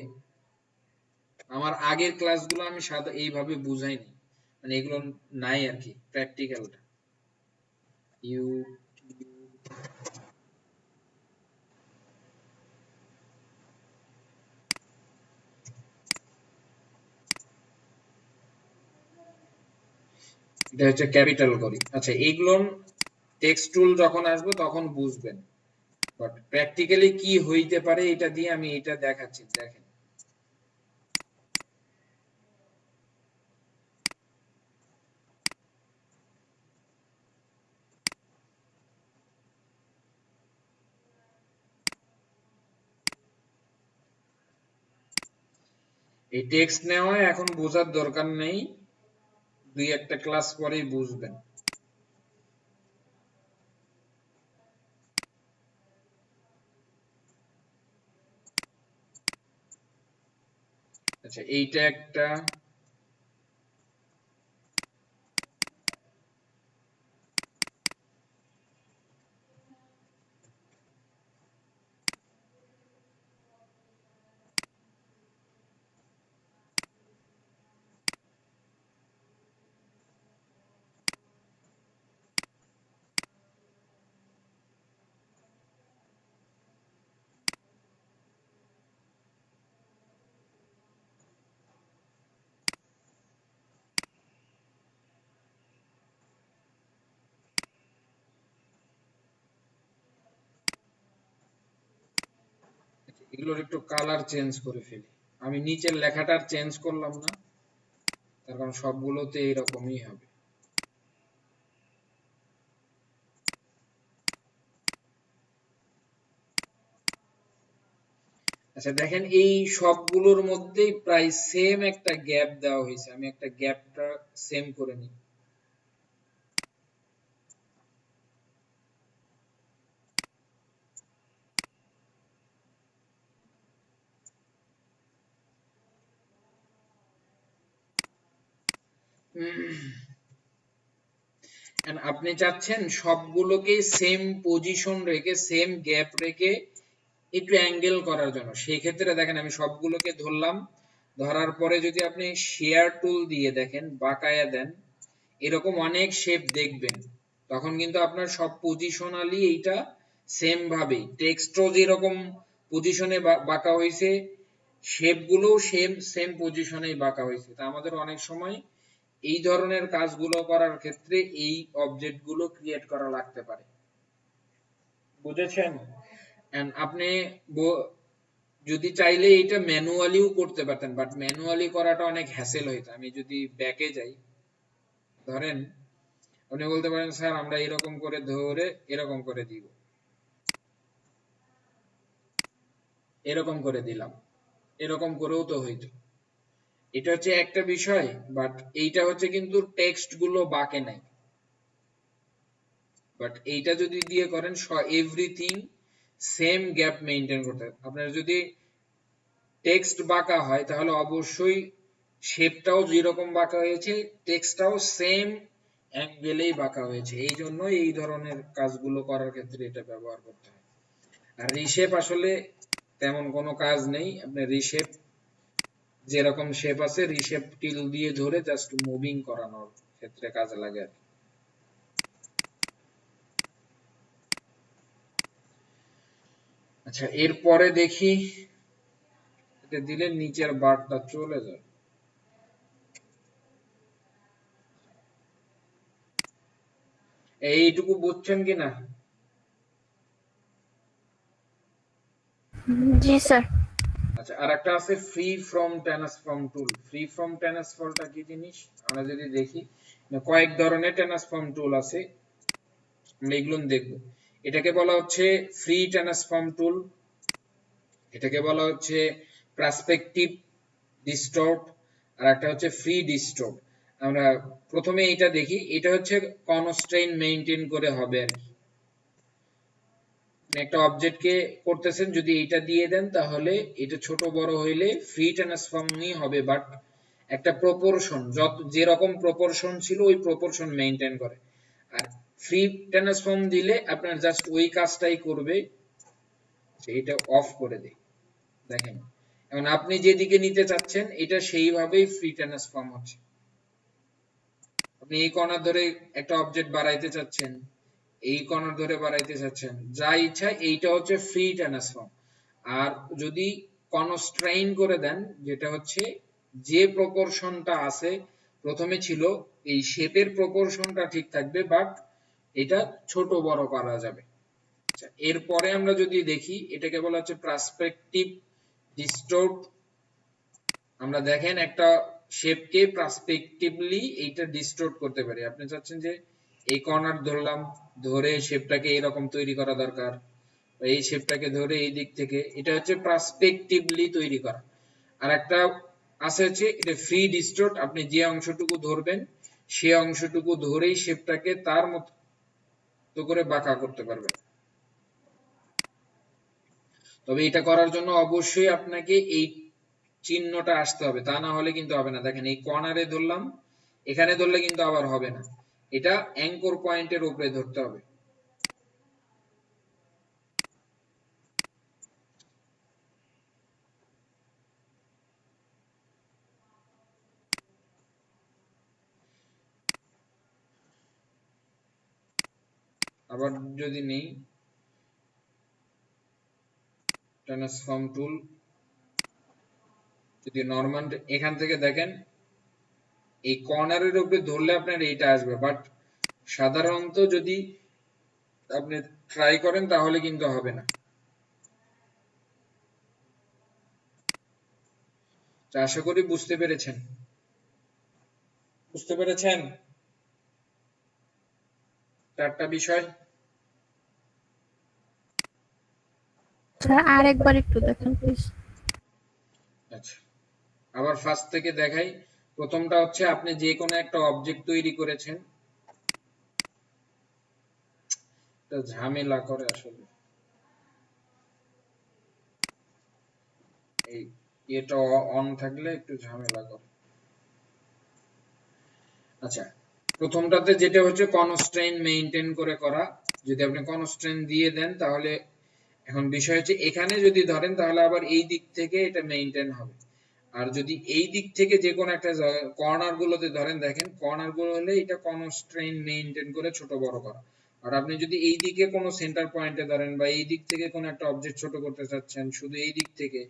আমার আগের ক্লাসগুলো আমি সাদা এইভাবে বুঝাইনি, মানে এগুলো নাই আর কি প্র্যাকটিক্যালটা। ইউ এটা হচ্ছে ক্যাপিটাল করি। আচ্ছা, এইগুলো টেক্সট টুল যখন আসবে তখন বুঝবেন, বাট প্র্যাকটিক্যালি কি হইতে পারে এটা দিয়ে আমি এটা দেখাচ্ছি। দেখেন এই টেক্সট নেওয়া এখন বোঝার দরকার নেই, দুই একটা ক্লাস পরেই বুঝবেন। আচ্ছা এইটা একটা, এগুলোর একটু কালার চেঞ্জ করে ফেলি। আমি নিচের লেখাটার চেঞ্জ করলাম না, তার কারণ সবগুলোতে এইরকমই হবে। আচ্ছা দেখেন এই সবগুলোর মধ্যেই প্রায় সেম একটা গ্যাপ দেওয়া হয়েছে, আমি একটা গ্যাপটা সেম করে নিই। And আপনি চাচ্ছেন সবগুলোকে সেম পজিশন রেখে সেম গ্যাপ রেখে একটু অ্যাঙ্গেল করার জন্য। সেই ক্ষেত্রে দেখেন আমি সবগুলোকে ধরলাম, ধরার পরে যদি আপনি শেয়ার টুল দিয়ে দেখেন বাঁকায়া দেন, এরকম অনেক শেপ দেখবেন। তখন কিন্তু আপনার সব পজিশনালি এইটা সেম ভাবেই, টেক্সটও যেরকম পজিশনে বাঁকা হয়েছে, শেপগুলোও সেম পজিশনেই বাঁকা হয়েছে। তা আমাদের অনেক সময় এই ধরনের কাজগুলো করার ক্ষেত্রে এই অবজেক্ট গুলো ক্রিয়েট করা লাগতে পারে। বুঝেছেন? এন্ড আপনি যদি চাইলে এটা ম্যানুয়ালিও করতে পারতেন, বাট ম্যানুয়ালি করাটা অনেক হ্যাসেল হইতো। আমি যদি ব্যাকে যাই, ধরেন আপনি বলতে পারেন স্যার আমরা এরকম করে ধরে এরকম করে দিব, এরকম করে দিলাম, এরকম করেও তো হইতো। এটা হচ্ছে একটা বিষয়, বাট এইটা হচ্ছে কিন্তু টেক্সট গুলো বাঁকে নাই। বাট এইটা যদি দিয়ে করেন এভরিথিং সেম গ্যাপ মেইনটেইন করতে হবে। আপনার যদি টেক্সট বাঁকা হয় তাহলে অবশ্যই শেপটাও যেরকম বাঁকা হয়েছে টেক্সটটাও সেম অ্যাঙ্গেলেই বাঁকা হয়েছে। এই জন্য এই ধরনের কাজগুলো করার ক্ষেত্রে এটা ব্যবহার করতে হয়। আর রিশেপ আসলে তেমন কোনো কাজ নেই, আপনি রিশেপ যেরকম শেপ আছে রিশেপ টিল দিয়ে ধরে জাস্ট মুভিং করানোর ক্ষেত্রে কাজে লাগে আর কি। আচ্ছা এরপরে দেখি, এটা দিলে নিচের বারটা চলে যায়। এইটুকু বুঝছেন কিনা? জি স্যার। আচ্ছা আর একটা আছে free from transform tool. Free from ট্রান্সফর্মটা কি জিনিস আমরা যদি দেখি, কয়েক ধরনের ট্রান্সফর্ম টুল আছে, আমরা এগুলো দেখব। এটাকে বলা হচ্ছে ফ্রি ট্রান্সফর্ম টুল, এটাকে বলা হচ্ছে পার্সপেক্টিভ ডিস্টর্ট, আর একটা হচ্ছে ফ্রি ডিস্টর্ট। আমরা প্রথমে এটা দেখি, এটা হচ্ছে কনস্ট্রেইন মেইনটেইন করে হবে আর কি। একটা অবজেক্টকে করতেছেন, যদি এটা দিয়ে দেন তাহলে এটা ছোট বড় হইলে ফ্রি ট্রান্সফর্মই হবে, বাট একটা প্রপোর্শন যেরকম প্রপোর্শন ছিল ওই প্রপোর্শন মেইনটেইন করে। আর ফ্রি ট্রান্সফর্ম দিলে আপনার জাস্ট ওই কাজটাই করবে, এটা অফ করে দেয়। দেখেন এখন আপনি যেদিকে নিতে চাচ্ছেন এটা সেইভাবেই ফ্রি ট্রান্সফর্ম হচ্ছে। আপনি এই কর্নার ধরে একটা অবজেক্ট বাড়াইতে চাচ্ছেন, এই কর্নার ধরে বাড়াইতে চাচ্ছেন, যা ইচ্ছা, এইটা হচ্ছে ফ্রি ট্রান্সফর্ম। আর যদি কনস্ট্রেইন করে দেন, যেটা হচ্ছে যে প্রপোর্শনটা আছে প্রথমে ছিল এই শেপের প্রপোর্শনটা ঠিক থাকবে, বাট এটা ছোট বড় করা যাবে। আচ্ছা এরপরে আমরা যদি দেখি, এটাকে বলা হচ্ছে পার্সপেক্টিভ ডিস্টর্ট। আমরা দেখেন একটা শেপকে পার্সপেক্টিভলি এইটা ডিস্টর্ট করতে পারি। আপনি চাচ্ছেন যে এই কর্নার ধরলাম, ধরে শেপটাকে এরকম তৈরি করা দরকার, এই শেপটাকে ধরে এই দিক থেকে, এটা হচ্ছে পার্সপেক্টিভলি তৈরি করা। আর একটা আছে হচ্ছে এটা ফ্রি ডিস্টোর্ট, আপনি যে অংশটুকু ধরবেন সে অংশটুকু ধরেই শেপটাকে তার মতো করে বাঁকা করতে পারবেন। তবে এটা করার জন্য অবশ্যই আপনাকে এই চিহ্নটা আসতে হবে, তা না হলে কিন্তু হবে না। দেখেন এই কর্নারে ধরলাম, এখানে ধরলে কিন্তু আবার হবে না, এটা অ্যাঙ্কর পয়েন্টের উপরে ধরতে হবে। আবার যদি নেই ট্রান্সফর্ম টুল, যদি নরমাল এখান থেকে দেখেন এই কর্নারের উপরে ধরলে আপনার এইটা আসবে, বাট সাধারণত যদি আপনি ট্রাই করেন তাহলে কিন্তু হবে না। আশা করি বুঝতে পেরেছেন। বুঝতে পেরেছেন চারটা বিষয়? স্যার আরেকবার একটু দেখেন প্লিজ। আচ্ছা, আবার ফার্স্ট থেকে দেখাই। প্রথমটা হচ্ছে আপনি যে কোনো একটা অবজেক্ট তৈরি করেছেন, এটা ঝামেলা করে আসলে, এই এটা অন থাকলে একটু ঝামেলা করে। আচ্ছা, প্রথমটাতে যেটা হচ্ছে কনস্ট্রেইন মেইনটেইন করে করা, যদি আপনি কনস্ট্রেইন দিয়ে দেন তাহলে, এখন বিষয় হচ্ছে এখানে যদি ধরেন তাহলে আবার এই দিক থেকে এটা মেইনটেইন হবে, আর যদি এই দিক থেকে যে কোনো একটা কর্নার গুলোতে ধরেন, দেখেন কর্নার গুলো হলে এটা কনস্ট্রেইন মেইনটেইন করে ছোট বড় করা। আর আপনি যদি এই দিকে কোনো সেন্টার পয়েন্টে ধরেন বা এই দিক থেকে কোনো একটা অবজেক্ট ছোট করতে চাচ্ছেন, শুধু এই দিক থেকে,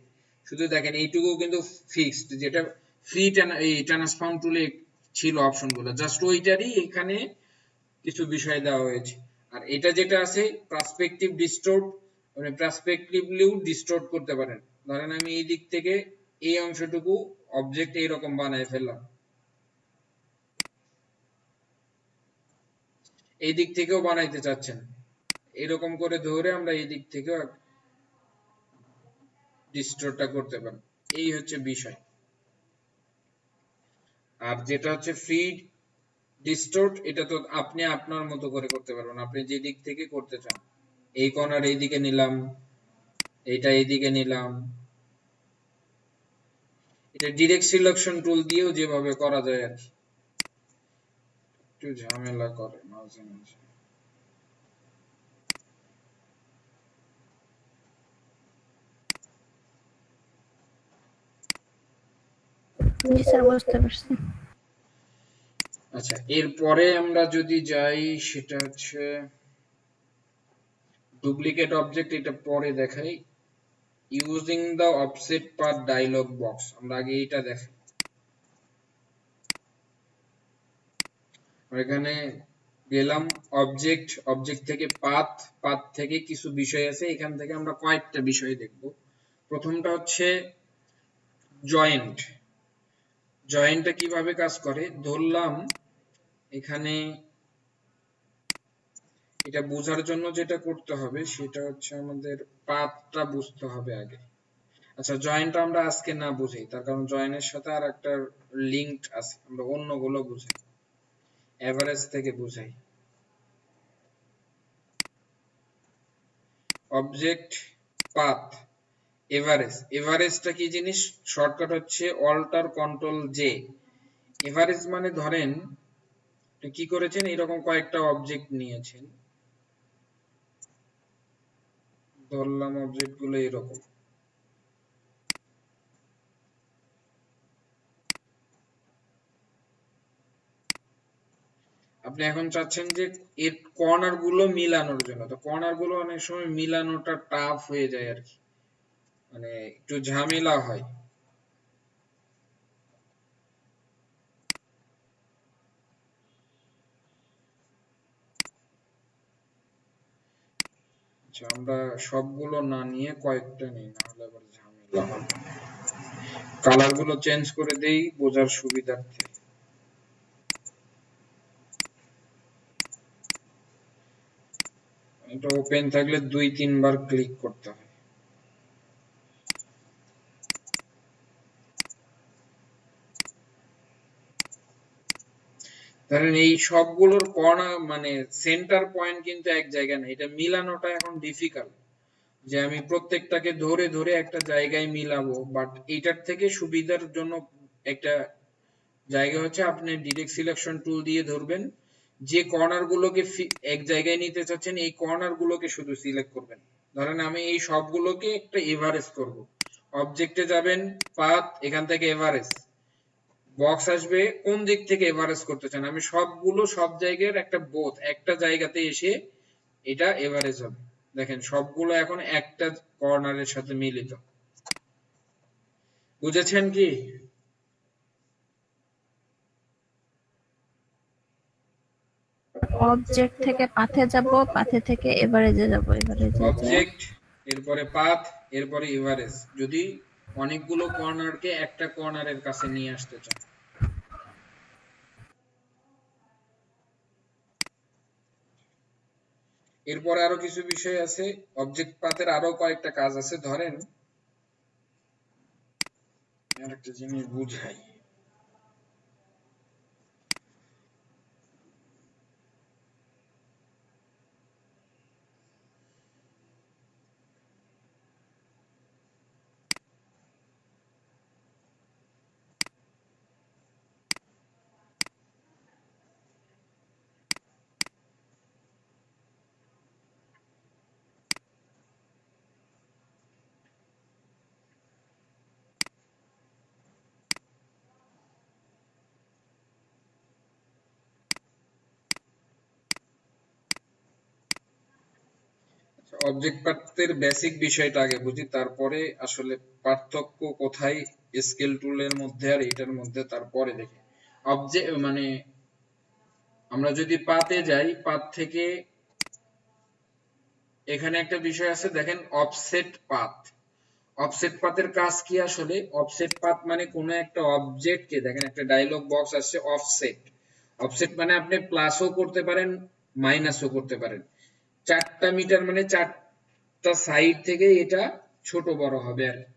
শুধু দেখেন এইটুকু কিন্তু ফিক্সড, যেটা ফ্রি এই ট্রান্সফর্ম টুলে ছিল অপশনগুলো, জাস্ট ওইটারই এখানে কিছু বিষয় দেওয়া হয়েছে। আর এটা যেটা আছে পার্সপেক্টিভ ডিস্টোর্ট, আপনি পার্সপেক্টিভলিও ডিস্টোর্ট করতে পারেন। ধরেন আমি এই দিক থেকে এই অংশটুকু অবজেক্ট এইরকম বানায় ফেললাম, এই দিক থেকেও বানাইতে চাচ্ছেন, এরকম করে ধরে আমরা এই দিক থেকেও ডিস্টোর্টটা করতে পারি। এই হচ্ছে বিষয়। আর যেটা হচ্ছে ফ্রি ডিস্টোর্ট, এটা তো আপনি আপনার মতো করে করতে পারবেন, আপনি যে দিক থেকে করতে চান। এই কর্নার এই দিকে নিলাম, এইটা এই দিকে নিলাম, এটা ডিরেক্ট সিলেকশন টুল দিয়েও যেভাবে করা যায় আর কি, একটু ঝামেলা করে মাঝে মাঝে। জি স্যার বুঝতে পারছি। আচ্ছা, এরপরে আমরা যদি যাই সেটা হচ্ছে ডুপ্লিকেট অবজেক্ট, এটা পরে দেখাই। Using the offset path dialog box, আমরা আগে এটা দেখাই। এখানে গেলাম অবজেক্ট, অবজেক্ট থেকে পাথ, পাথ থেকে কিছু বিষয় আছে, এখান থেকে আমরা কয়েকটা বিষয় দেখব। প্রথমটা হচ্ছে জয়েন্ট। জয়েন্টটা কিভাবে কাজ করে, ধরলাম এখানে, এটা বোঝার জন্য যেটা করতে হবে সেটা হচ্ছে আমাদের পাথটা বুঝতে হবে আগে। আচ্ছা, জয়েন্টটা আমরা আজকে না বুঝাই, তার কারণ জয়েনের সাথে আর একটা লিঙ্ক আছে, আমরা অন্যগুলো বুঝাই, এভারেজ থেকে বুঝাই। Object, path, average. এভারেজটা কি জিনিস, শর্টকাট হচ্ছে অল্টার কন্ট্রোল জে। এভারেজ মানে ধরেন কি করেছেন, এরকম কয়েকটা অবজেক্ট নিয়েছেন, ধরলাম অবজেক্ট গুলো এরকম, আপনি এখন চাচ্ছেন যে এর কর্নার গুলো মিলানোর জন্য, তো কর্নার গুলো অনেক সময় মিলানোটা টাফ হয়ে যায় আর কি, মানে একটু ঝামেলা হয়। আচ্ছা, আমরা সবগুলো না নিয়ে কয়েকটা নিই, না হলে আবার ঝামেলা হবে। কালার গুলো চেঞ্জ করে দেই বোঝার সুবিধার্থে। এটা ওপেন থাকলে 2-3 বার ক্লিক করতে হয়। ধরেন এই সবগুলোর কর্নার মানে সেন্টার পয়েন্ট কিন্তু এক জায়গায় না, এটা মিলানোটা এখন ডিফিকাল্ট, যে আমি প্রত্যেকটাকে ধরে ধরে একটা জায়গায় মিলাবো। বাট এইটার থেকে সুবিধার জন্য একটা জায়গা হচ্ছে আপনি ডিরেক্ট সিলেকশন টুল দিয়ে ধরবেন, যে কর্নার গুলোকে এক জায়গায় নিতে চাচ্ছেন এই কর্নার গুলোকে শুধু সিলেক্ট করবেন। ধরেন আমি এই সবগুলোকে একটা এভারেজ করব, অবজেক্টে যাবেন, পাথ, এখান থেকে এভারেজ, বক্স আসবে কোন দিক থেকে এভারেজ করতে চান, আমি সবগুলো সব জায়গার একটা বোথ একটা জায়গাতে এসে এটা এভারেজ হবে। দেখেন সবগুলো এখন একটা কর্নারের সাথে মিলিত। বুঝেছেন কি? অবজেক্ট থেকে পাথে যাব, পাথে থেকে এভারেজে যাব, এভারেজে অবজেক্ট, এরপরে পাথ, এরপরে এভারেজ, যদি অনেকগুলো কর্নারকে একটা কর্নারের কাছে নিয়ে আসতে চান। এরপরে আরো কিছু বিষয় আছে, অবজেক্ট পাথের আরো কয়েকটা কাজ আছে। ধরেন আরেকটা জিনিস বুঝাই, অবজেক্ট পাথের বেসিক বিষয়টা আগে বুঝি, তারপরে আসলে পার্থক্য কোথায় স্কেল টুলের মধ্যে আর এটার মধ্যে তারপরে দেখি। অবজেক্ট মানে আমরা যদি পাথে যাই, পাথ থেকে এখানে একটা বিষয় আছে, দেখেন অফসেট পাথ। অফসেট পাথের কাজ কি আসলে? অফসেট পাথ মানে কোনো একটা অবজেক্টকে, দেখেন একটা ডায়লগ বক্স আসছে অফসেট। অফসেট মানে আপনি প্লাসও করতে পারেন, মাইনাসও করতে পারেন। 4টা মিটার মানে 4টা সাইড থেকে এটা ছোট বড় হবে আর কি।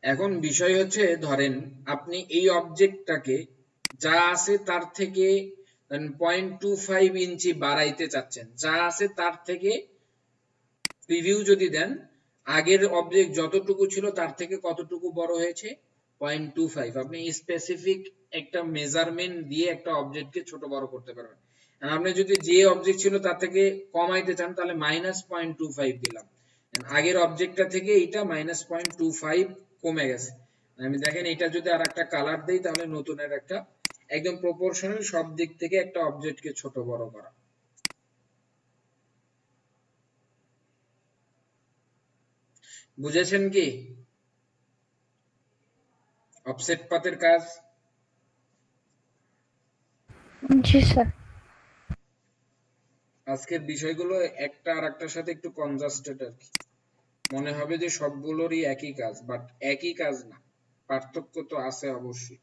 এখন বিষয় হচ্ছে, ধরেন আপনি এই অবজেক্টটাকে যা আছে তার থেকে 0.25 ইঞ্চি বাড়াইতে চাচ্ছেন, যা আছে তার থেকে প্রিভিউ যদি দেন, আগের অবজেক্ট যতটুকু ছিল তার থেকে কতটুকু বড় হয়েছে, 0.25। আপনি স্পেসিফিক একটা মেজারমেন্ট দিয়ে একটা অবজেক্টকে ছোট বড় করতে পারবেন। আর আপনি যদি যে অবজেক্ট ছিল তার থেকে কমাইতে চান, তাহলে -0.25 দিলাম, আগের অবজেক্টটা থেকে এটা -0.25 কমে গেছে। আমি দেখেন এটা যদি আর একটা কালার দেই, তাহলে নতুনের একটা একদম প্রপোর্শনাল সব দিক থেকে একটা অবজেক্টকে ছোট বড় করা। বুঝেছেন কি অফসেট পাথের কাজ? জি স্যার। আজকের বিষয়গুলো একটা আর একটার সাথে একটু কনজাস্টেড আর কি, মনে হবে যে সবগুলোরই একই কাজ, বাট একই কাজ না, পার্থক্য তো আছে অবশ্যই।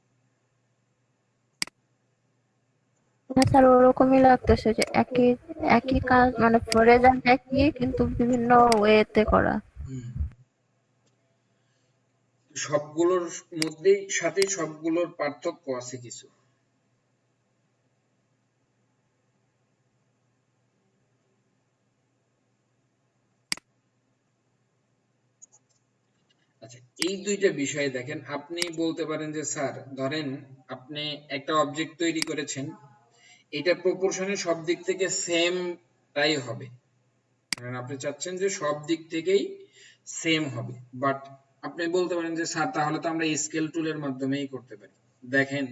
না স্যার, ওরকমই লাগতেছে যে একই একই কাজ, মানে রেজাল্ট একই কিন্তু বিভিন্ন ওয়েতে করা। সবগুলোর মধ্যেই সাথে সবগুলোর পার্থক্য আছে কিছু। আচ্ছা, এই দুইটা বিষয় দেখেন, আপনি বলতে পারেন যে স্যার ধরেন আপনি একটা অবজেক্ট তৈরি করেছেন, এটা প্রপোর্শনে সব দিক থেকে সেম টাই হবে, কারণ আপনি চাচ্ছেন যে সব দিক থেকেই সেম হবে। বাট আপনি বলতে পারেন যে স্যার তাহলে তো আমরা স্কেল টুলের মাধ্যমেই করতে পারি। দেখেন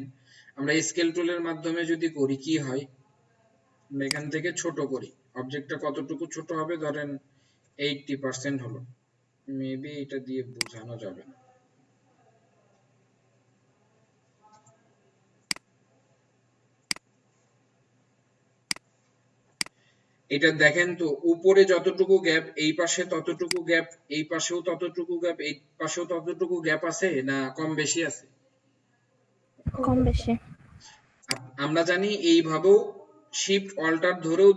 আমরা স্কেল টুলের মাধ্যমে যদি করি কি হয়, আমরা এখান থেকে ছোট করি, অবজেক্টটা কতটুকু ছোট হবে, ধরেন 80% হলো, মেবি এটা দিয়ে বোঝানো যাবে না। এটা দেখেন তো, উপরে যতটুকু গ্যাপ, এই পাশে ততটুকু গ্যাপ, এই পাশেও ততটুকু গ্যাপ, এই পাশেও ততটুকু গ্যাপ আছে না কম বেশি আছে? কম বেশি। আমরা জানি এইভাবেও শিফট অল্টার ধরেও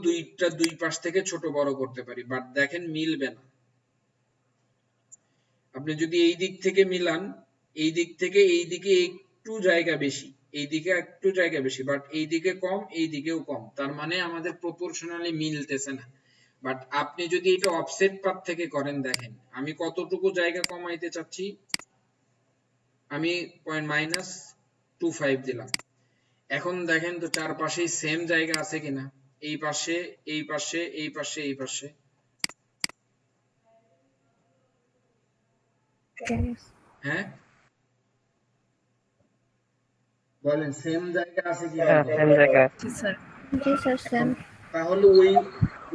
দুই পাশ থেকে ছোট বড় করতে পারি, বাট দেখেন মিলবে না। আপনি যদি এই দিক থেকে মিলান, এই দিক থেকে এই দিকে একটু জায়গা বেশি, এইদিকে একটু জায়গা বেশি, বাট এইদিকে কম, এইদিকেও কম, তার মানে আমাদের প্রপোর্শনালি মিলতেছে না। বাট আপনি যদি এটা অফসেট পাথ থেকে করেন, দেখেন আমি কতটুকু জায়গা কমাইতে চাচ্ছি, আমি -25 দিলাম। এখন দেখেন তো চারপাশেই সেম জায়গা আছে কিনা, এই পাশে, এই পাশে, এই পাশে, এই পাশে, হ্যাঁ বলেন সেম জায়গা আছে কিনা? হ্যাঁ সেম জায়গায়। জি স্যার। জি স্যার সেম। তাহলে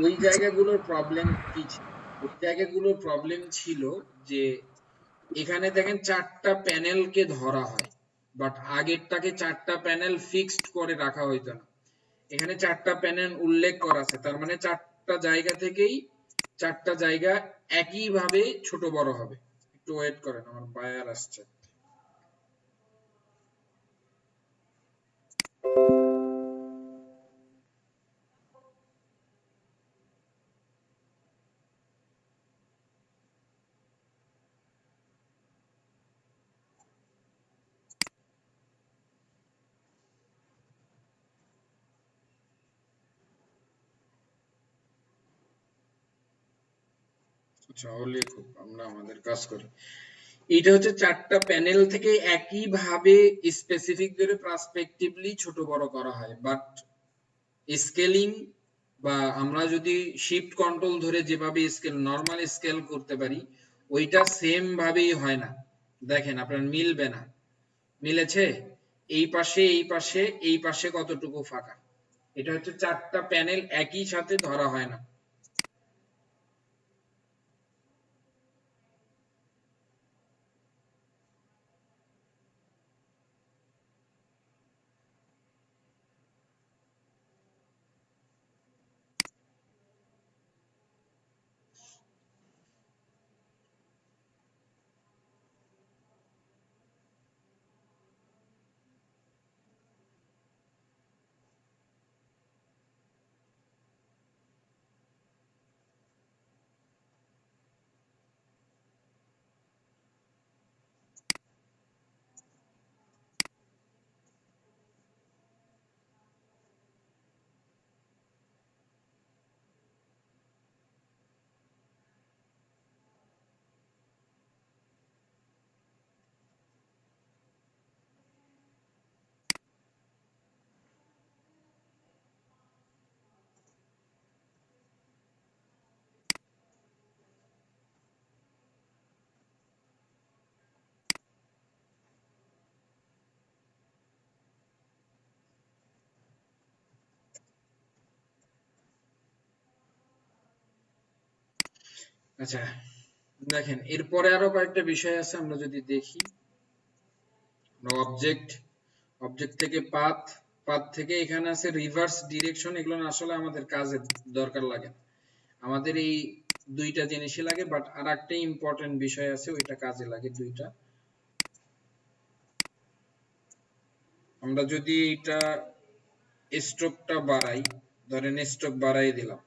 ওই জায়গাগুলোর প্রবলেম কি ছিল? ওই জায়গাগুলোর প্রবলেম ছিল যে এখানে দেখেন 4টা প্যানেলকে ধরা হয়, বাট আগেরটাকে 4টা প্যানেল ফিক্সড করে রাখা হইতো না। এখানে 4টা প্যানেল উল্লেখ করা আছে, তার মানে 4টা জায়গা থেকেই 4টা জায়গা একই ভাবে ছোট বড় হবে। একটু ওয়েট করেন, আমার বায়ার আসছে। আচ্ছা হলে খুব, আমরা আমাদের কাজ করি। এটা হচ্ছে 4টা প্যানেল থেকে একই ভাবে স্পেসিফিক করে পার্সপেক্টিভলি ছোট বড় করা হয়, বাট স্কেলিং বা আমরা যদি শিফট কন্ট্রোল ধরে যেভাবে স্কেল নরমাল স্কেল করতে পারি, ওইটা সেম ভাবেই হয় না। দেখেন আপনার মিলবে না। মিলেছে? এই পাশে, এই পাশে, এই পাশে কতটুকু ফাঁকা, এটা হচ্ছে 4টা প্যানেল একই সাথে ধরা হয় না। আচ্ছা দেখেন, এরপরে আরো কয়েকটা বিষয় আছে, আমরা যদি দেখি। অবজেক্ট থেকে পাথ থেকে এখানে আছে রিভার্স ডিরেকশন, এগুলো না আসলে আমাদের কাজে দরকার লাগে না, আমাদের এই দুইটা জিনিসই লাগে, বাট আর একটা ইম্পর্টেন্ট বিষয় আছে, ওইটা কাজে লাগে দুইটা। আমরা যদি এটা স্ট্রোকটা বাড়াই, ধরেন স্ট্রোক বাড়াই দিলাম,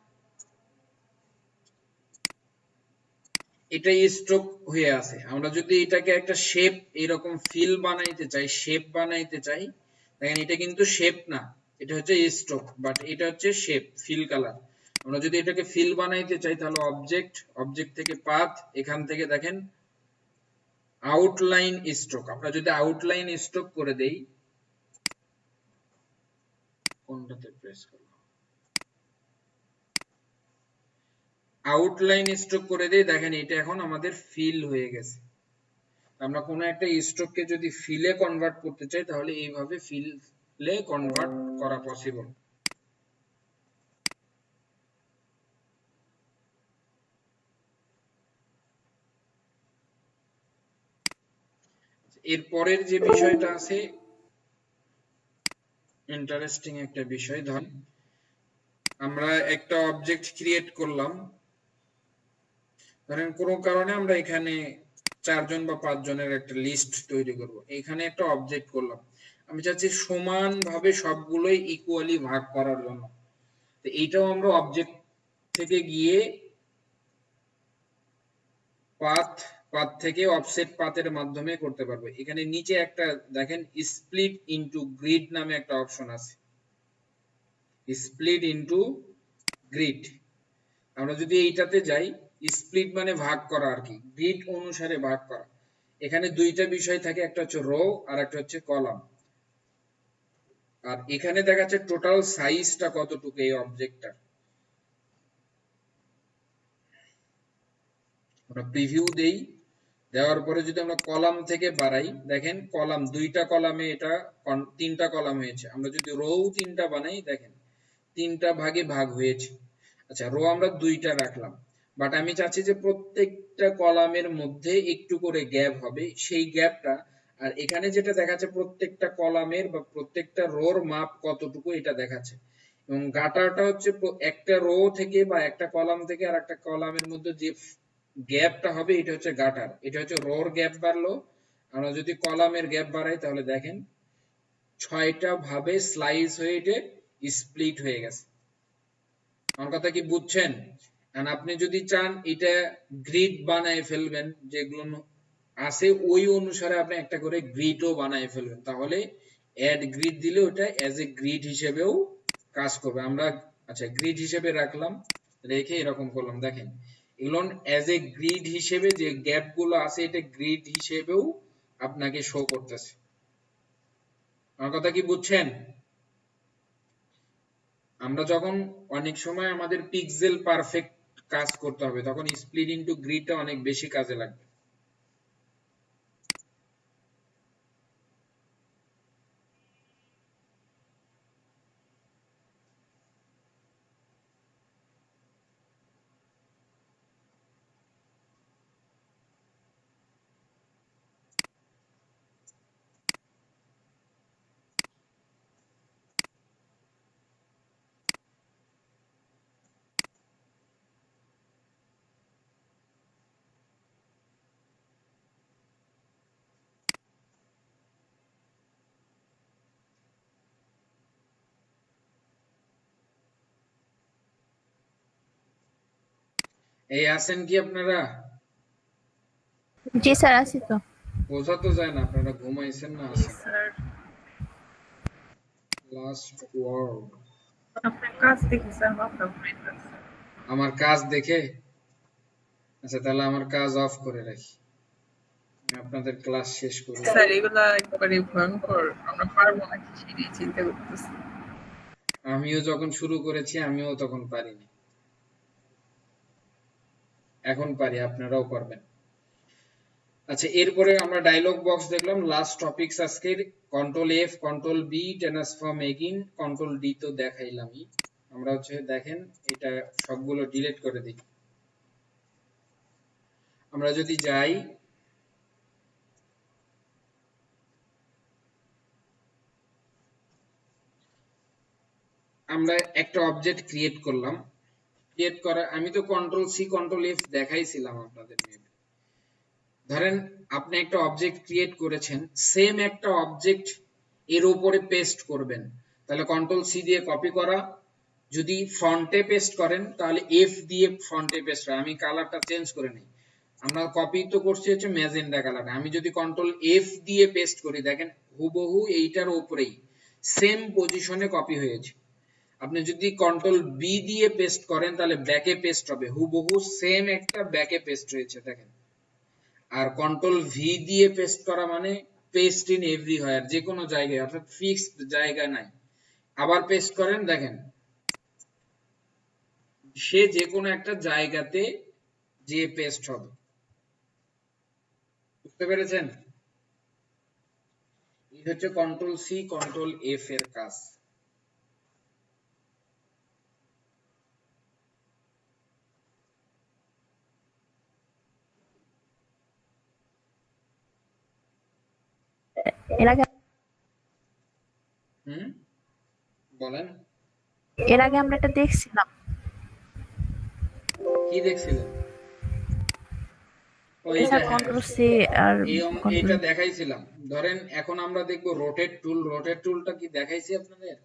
এটাই স্ট্রোক হয়ে আছে। আমরা যদি এটাকে একটা শেপ, এরকম ফিল বানাইতে চাই, শেপ বানাইতে চাই, দেখেন এটা কিন্তু শেপ না, এটা হচ্ছে স্ট্রোক, বাট এটা হচ্ছে শেপ, ফিল কালার। আমরা যদি এটাকে ফিল বানাইতে চাই, তাহলে অবজেক্ট থেকে পাথ, এখান থেকে দেখেন আউটলাইন স্ট্রোক। আমরা যদি আউটলাইন স্ট্রোক করে দেই, কোনটাতে প্রেস করব, আউটলাইন স্ট্রোক করে দেই, দেখেন এটা এখন আমাদের ফিল হয়ে গেছে। আমরা কোনো একটা স্ট্রোককে যদি ফিলে কনভার্ট করতে চাই, তাহলে এইভাবে ফিলে কনভার্ট করা পসিবল। এর পরের যে বিষয়টা আছে, ইন্টারেস্টিং একটা বিষয়, ধরেন আমরা একটা অবজেক্ট ক্রিয়েট করলাম, ধরেন কোনো কারণে আমরা এখানে 4 জন বা 5 জনের একটা লিস্ট তৈরি করব, এখানে একটা অবজেক্ট করলাম, আমি চাচ্ছি সমানভাবে সবগুলোই ইকুয়ালি ভাগ করার জন্য। তো এইটাও আমরা অবজেক্ট থেকে গিয়ে পাথ পাথ থেকে অফসেট পাথের মাধ্যমে করতে পারবো। এখানে নিচে একটা দেখেন স্প্লিট ইনটু গ্রিড নামে একটা অপশন আছে, স্প্লিট ইনটু গ্রিড। আমরা যদি এইটাতে যাই, স্প্লিট মানে ভাগ করা আর কি, গ্রিড অনুসারে ভাগ করা। এখানে দুইটা বিষয় থাকে, একটা হচ্ছে রো আর একটা হচ্ছে কলাম। আর এখানে দেখাচ্ছে টোটাল সাইজটা কতটুকু এই অবজেক্টটার। আমরা প্রিভিউ দেই, দেওয়ার পরে যদি আমরা কলাম থেকে বাড়াই, দেখেন কলাম দুইটা কলামে এটা তিনটা কলাম হয়েছে। আমরা যদি রো তিনটা বানাই, দেখেন তিনটা ভাগে ভাগ হয়েছে। আচ্ছা, রো আমরা দুইটা রাখলাম, বাট আমি চাচ্ছি যে প্রত্যেকটা কলামের মধ্যে একটু করে গ্যাপ হবে, সেই গ্যাপটা। আর এখানে যেটা দেখাচ্ছে প্রত্যেকটা কলামের বা প্রত্যেকটা রোর মাপ কতটুকু এটা দেখাচ্ছে। এবং গাটারটা হচ্ছে একটা রো থেকে বা একটা কলাম থেকে আর একটা কলামের মধ্যে যে গ্যাপটা হবে এটা হচ্ছে গাটার। এটা হচ্ছে রোর গ্যাপ বাড়লো। আমরা যদি কলামের গ্যাপ বাড়াই তাহলে দেখেন 6টা ভাবে স্লাইস হয়ে এটা স্প্লিট হয়ে গেছে। আমার কথা কি বুঝছেন? আর আপনি যদি চান এটা গ্রিড বানায় ফেলবেন, যেগুলো আছে ওই অনুসারে আপনি একটা করে গ্রিডও বানায় ফেলবেন, তাহলে অ্যাড গ্রিড দিলে ওটা অ্যাজ এ গ্রিড হিসেবেও কাজ করবে। আমরা আচ্ছা গ্রিড হিসেবে রাখলাম, রেখে এরকম করলাম, দেখেন এগুলো অ্যাজ এ গ্রিড হিসেবে যে গ্যাপ গুলো আছে এটা গ্রিড হিসেবেও আপনাকে শো করতেছে। আমার কথা কি বুঝছেন? আমরা যখন অনেক সময় আমাদের পিক্সেল পারফেক্ট কাজ করতে হবে, তখন স্প্লিট ইনটু গ্রিডটা অনেক বেশি কাজে লাগবে। এই আছেন কি আপনারা? জি স্যার, আছি তো। বোঝা তো যায় না আপনারা ঘুমাইছেন না আছেন। স্যার লাস্ট ওয়ার্ড আপনার কাজ দেখি স্যার, মাথা ঘুরাইতেছে। আমার কাজ দেখে? আচ্ছা তাহলে আমার কাজ অফ করে রাখি, আমি আপনাদের ক্লাস শেষ করি। স্যার এগুলা একবারে ভয়ঙ্কর, আমরা পারবো নাকি সেটাই চিন্তা করতেছি। আমিও যখন শুরু করেছি আমিও তখন পারিনি, এখন পারি, আপনারাও পারবেন। আচ্ছা, এরপরে আমরা ডায়লগ বক্স দেখলাম। লাস্ট টপিকস আজকের control F, control B, transform again, control D তো দেখাইলামই। আমরা হচ্ছে দেখেন এটা সবগুলো ডিলিট করে দিই। আমরা যদি যাই, আমরা একটা অবজেক্ট ক্রিয়েট করলাম। ক্রিয়েট করা আমি তো কন্ট্রোল সি কন্ট্রোল এফ দেখাইছিলাম আপনাদের। ধরেন আপনি একটা অবজেক্ট ক্রিয়েট করেছেন, সেম একটা অবজেক্ট এর উপরে পেস্ট করবেন, তাহলে কন্ট্রোল সি দিয়ে কপি করা। যদি ফন্টে পেস্ট করেন তাহলে এফ দিয়ে ফন্টে পেস্ট করা। আমি কালারটা চেঞ্জ করে নিই, আমরা কপি তো করছি হচ্ছে ম্যাজেন্ডা কালার। আমি যদি কন্ট্রোল এফ দিয়ে পেস্ট করি, দেখেন হুবহু এইটার উপরেই সেম পজিশনে কপি হয়েছে। আপনি যদি কন্ট্রোল বি দিয়ে পেস্ট করেন তাহলে ব্যাকে পেস্ট হবে, হুবহু সেম একটা ব্যাকে পেস্ট হয়েছে দেখেন। আর কন্ট্রোল ভি দিয়ে পেস্ট করা মানে পেস্ট ইন এভরিহোয়ার, যে কোনো জায়গায়, অর্থাৎ ফিক্সড জায়গা নাই। আবার পেস্ট করেন, দেখেন সে যে কোনো একটা জায়গাতে যে পেস্ট হবে। বুঝতে পেরেছেন? এই হচ্ছে কন্ট্রোল সি কন্ট্রোল এফ এর কাজ। এর আগে বলেন, আমরা এটা দেখছিলাম। কি দেখছিলেন? স্যার কন্ট্রোল সি আর এইটা দেখাইছিলাম। ধরেন এখন আমরা দেখবো রোটেট টুল। রোটেট টুলটা কি দেখাইছি আপনাদের?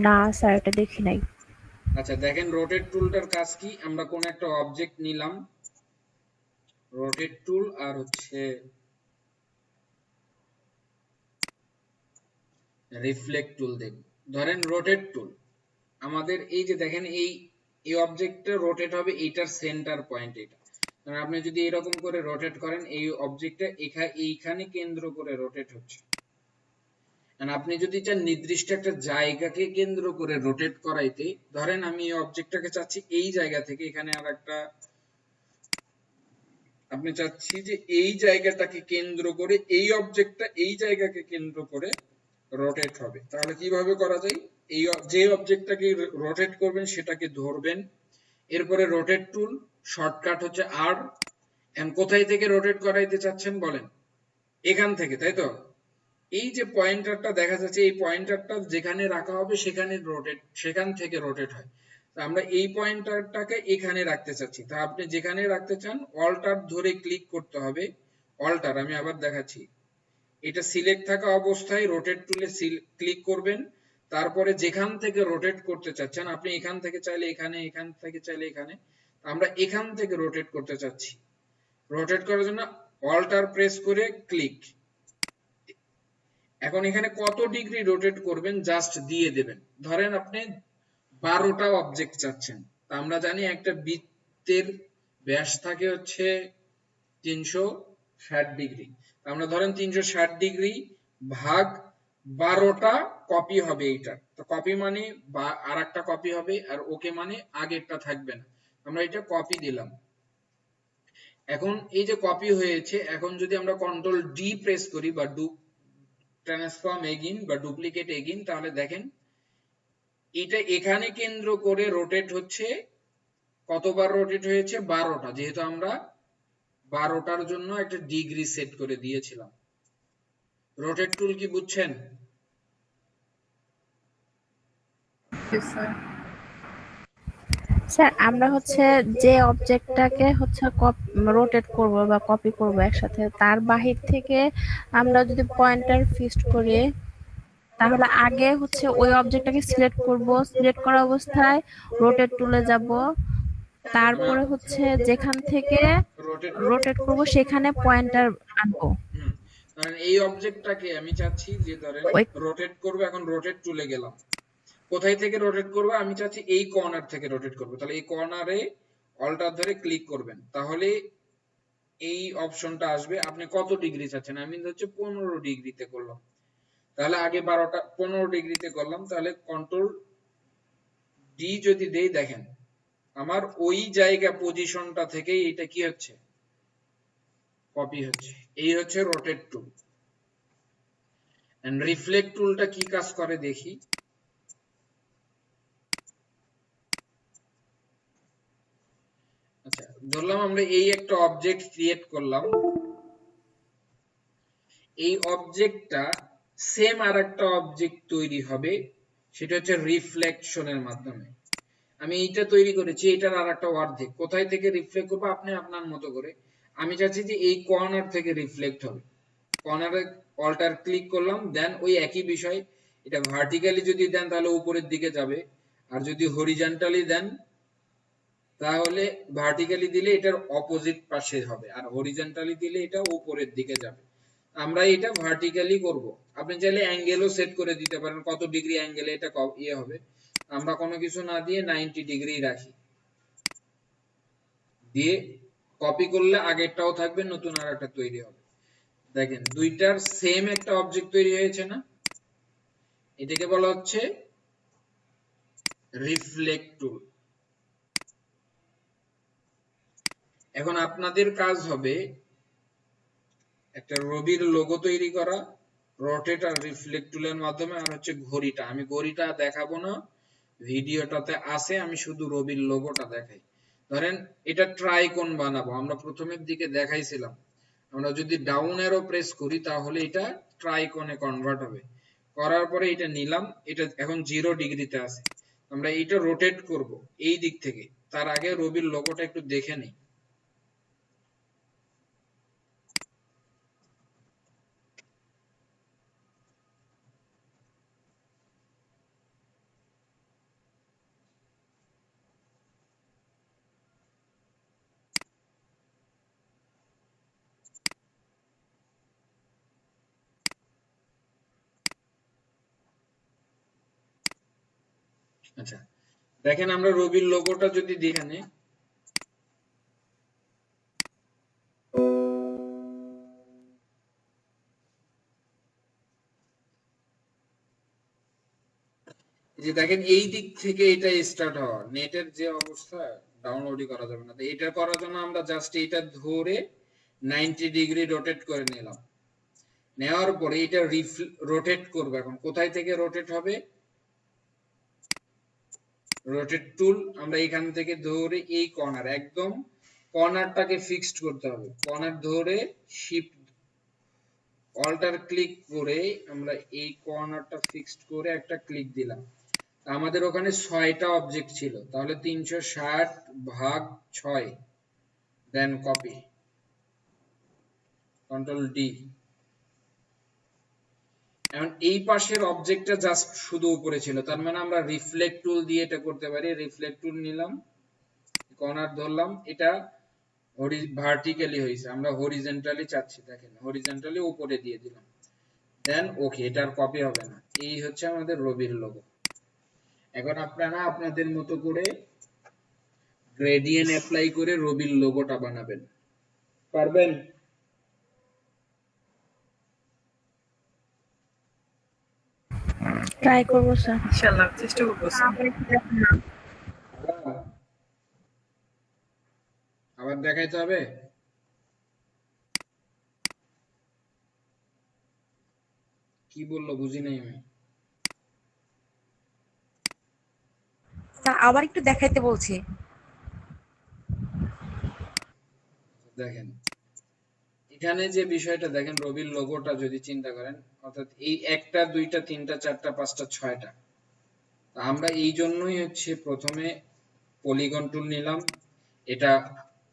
না স্যার, এটা দেখি নাই। আচ্ছা দেখেন রোটেট টুলটার কাজ কি। আমরা কোন একটা অবজেক্ট নিলাম, রোটেট টুল আর হচ্ছে রিফ্লেক্ট টুল দেখব। ধরেন রোটেট টুল, আমাদের এই যে দেখেন এই অবজেক্টটা রোটেট হবে, এইটার সেন্টার পয়েন্ট এটা। কারণ আপনি যদি এরকম করে রোটেট করেন, এই অবজেক্টটা এইখানে কেন্দ্র করে রোটেট হচ্ছে। কারণ আপনি যদি চান নির্দিষ্ট একটা জায়গাকে কেন্দ্র করে রোটেট করাইতে, ধরেন আমি এই অবজেক্টটাকে চাচ্ছি এই জায়গা থেকে এখানে আর একটা, আপনি চাচ্ছি যে এই জায়গাটাকে কেন্দ্র করে এই অবজেক্টটা এই জায়গাকে কেন্দ্র করে রোটেট হবে, তাহলে কিভাবে করা যায়? এই যে অবজেক্টটাকে রোটেট করবেন সেটাকে ধরবেন, এরপরে রোটেট টুল, শর্টকাট হচ্ছে আর। এন্ড কোথায় থেকে রোটেট করাইতে চাচ্ছেন বলেন? এখান থেকে, তাই তো? এই যে পয়েন্টারটা দেখা যাচ্ছে, এই পয়েন্টারটা যেখানে রাখা হবে সেখান থেকে রোটেট হয়। তো আমরা এই পয়েন্টারটাকে এখানে রাখতে চাচ্ছি, তা আপনি যেখানে রাখতে চান অল্টার ধরে ক্লিক করতে হবে। অল্টার, আমি আবার দেখাচ্ছি, এটা সিলেক্ট থাকা অবস্থায় রোটেট টুলে ক্লিক করবেন, তারপরে যেখান থেকে রোটেট করতে চাচ্ছেন, আপনি এখান থেকে চাইলে এখানে, এখান থেকে চাইলে এখানে, আমরা এখান থেকে রোটেট করতে চাচ্ছি। রোটেট করার জন্য অল্টার প্রেস করে ক্লিক। এখন এখানে কত ডিগ্রি রোটেট করবেন জাস্ট দিয়ে দেবেন। ধরেন আপনি 12টা অবজেক্ট চাচ্ছেন, তা আমরা জানি একটা বৃত্তের ব্যাস থাকে হচ্ছে 360 ডিগ্রি। আমরা ধরেন 360 ডিগ্রি ভাগ 12টা কপি হবে এইটার। তো কপি মানে আর একটা কপি হবে, আর ওকে মানে আগেরটা থাকবে না। আমরা এটা কপি দিলাম। এখন এই যে কপি হয়েছে, এখন যদি আমরা কন্ট্রোল ডি প্রেস করি বা ট্রান্সফর্ম এগেইন বা ডুপ্লিকেট এগেইন, তাহলে দেখেন এটা এখানে কেন্দ্র করে রোটেট হচ্ছে। কতবার রোটেট হয়েছে? 12টা, যেহেতু আমরা 12টার জন্য একটা ডিগ্রি সেট করে দিয়েছিলাম। রোটেট টুল কি বুঝছেন? স্যার আমরা হচ্ছে যে অবজেক্টটাকে হচ্ছে রোটেট করব বা কপি করব একসাথে, তার বাহির থেকে আমরা যদি পয়েন্টার ফিক্সড করি, তাহলে আগে হচ্ছে ওই অবজেক্টটাকে সিলেক্ট করব, সিলেক্ট করা অবস্থায় রোটেট টুলে যাব, তারপরে হচ্ছে যেখান থেকে রোটেট রোটেট করব সেখানে পয়েন্টার আনবো। কারণ এই অবজেক্টটাকে আমি চাচ্ছি যে ধরেন ওই রোটেট করব, এখন রোটেট টুলে গেলাম। কোথায় থেকে রোটেট করব? আমি চাচ্ছি এই কর্নার থেকে রোটেট করব, তাহলে এই কর্নারে অল্টার ধরে ক্লিক করবেন, তাহলে এই অপশনটা আসবে। আপনি কত ডিগ্রি চাচ্ছেন? আমি হচ্ছে 15 ডিগ্রিতে করলাম, তাহলে আগে 12টা 15 ডিগ্রিতে করলাম, তাহলে কন্ট্রোল ডি যদি দেই, দেখেন আমার ওই জায়গা পজিশনটা থেকে এটা কি হচ্ছে? কপি হচ্ছে। এই হচ্ছে রোটেট টুল। এন্ড রিফ্লেক্ট টুলটা কি কাজ করে দেখি। আচ্ছা, ধরলাম আমরা এই একটা অবজেক্ট ক্রিয়েট করলাম, এই অবজেক্টটা সেম আর একটা অবজেক্ট তৈরি হবে, সেটা হচ্ছে রিফ্লেকশনের মাধ্যমে। আমি এইটা তৈরি করেছি, এটার আর একটা অর্ধেক। কোথায় থেকে রিফ্লেক্ট করবো? আপনি আপনার মতো করে। আমি চাচ্ছি যে এই কর্নার থেকে রিফ্লেক্ট হবে, কর্নারে অল্টার ক্লিক করলাম, দেন ওই একই বিষয়। এটা ভার্টিক্যালি যদি দেন তাহলে উপরের দিকে যাবে, আর যদি হরিজন্টালি দেন তাহলে ভার্টিক্যালি দিলে এটার অপোজিট পাশে হবে, আর হরিজন্টালি দিলে এটা উপরের দিকে যাবে। আমরা এটা ভার্টিক্যালি করব। আপনি চাইলে অ্যাঙ্গেলও সেট করে দিতে পারেন, কত ডিগ্রি অ্যাঙ্গেলে এটা ইয়ে হবে। আমরা কোনো কিছু না দিয়ে 90 ডিগ্রি রাখি, দিয়ে কপি করলে আগেরটাও থাকবে, নতুন আর একটা তৈরি হবে। দেখেন দুইটার সেম একটা অবজেক্ট তৈরি হয়েছে না? এটাকে বলা হচ্ছে রিফ্লেক্ট টুল। এখন আপনাদের কাজ হবে একটা রবির লোগো তৈরি করা, রোটেট আর রিফ্লেক্ট টুলের মাধ্যমে। আর হচ্ছে ঘড়িটা, আমি ঘড়িটা দেখাবো না, ভিডিওটাতে আছে, আমি শুধু রবির লোগোটা দেখাই। ধরেন এটা ট্রাইকোন বানাবো, আমরা প্রথমের দিকে দেখাইছিলাম। আমরা যদি ডাউন অ্যারো প্রেস করি তাহলে এটা ট্রাইকোনে কনভার্ট হবে। করার পরে এটা নিলাম, এটা এখন 0 ডিগ্রিতে আছে। আমরা এটা রোটেট করব এই দিক থেকে। তার আগে রবির লোগোটা একটু দেখে নিই। আচ্ছা, দেখেন আমরা রবির লোগোটা যদি এখানে এই যে দেখেন এই দিক থেকে এটা স্টার্ট হওয়া, নেটের যে অবস্থা ডাউনলোডই করা যাবে না। তো এটা করার জন্য আমরা জাস্ট এটা ধরে 90 ডিগ্রি রোটেট করে নিলাম। নেওয়ার পরে এটা রোটেট করবে। এখন কোথায় থেকে রোটেট হবে? রোটেট টুল আমরা এখান থেকে ধরে এই কর্নার, একদম কর্নারটাকে ফিক্সড করতে হবে। কর্নার ধরে শিফট অল্টার ক্লিক করে আমরা এই কর্নারটা ফিক্সড করে একটা ক্লিক দিলাম। আমাদের ওখানে 6টা অবজেক্ট ছিল, তাহলে 360 ভাগ 6, দেন কপি, কন্ট্রোল ডি। এখন এই পাশের অবজেক্টটা জাস্ট শুধু উপরে ছিল, তার মানে আমরা রিফ্লেক্ট টুল দিয়ে এটা করতে পারি। রিফ্লেক্ট টুল নিলাম, কর্নার ধরলাম, এটা ভার্টিক্যালি হয়েছে, আমরা হরিজন্টালি চাচ্ছি, দেখেন হরিজন্টালি উপরে দিয়ে দিলাম, দেন ওকে। এটা আর কপি হবে না। এই হচ্ছে আমাদের রবির লোগো। এখন আপনারা আপনাদের মতো করে গ্রেডিয়েন্ট অ্যাপ্লাই করে রবির লোগোটা বানাবেন, পারবেন? ট্রাই করবো স্যার। ইনশাআল্লাহ চেষ্টা করবো স্যার। আবার দেখাইতে হবে? কি বললো বুঝি নাই আমি। স্যার আবার একটু দেখাইতে বলছি। দেখেন এখানে যে বিষয়টা দেখেন, রবির লোগোটা যদি চিন্তা করেন, অর্থাৎ এই 1টা 2টা 3টা 4টা 5টা 6টা, আমরা এই জন্যই হচ্ছে প্রথমে পলিগন টুল নিলাম। এটা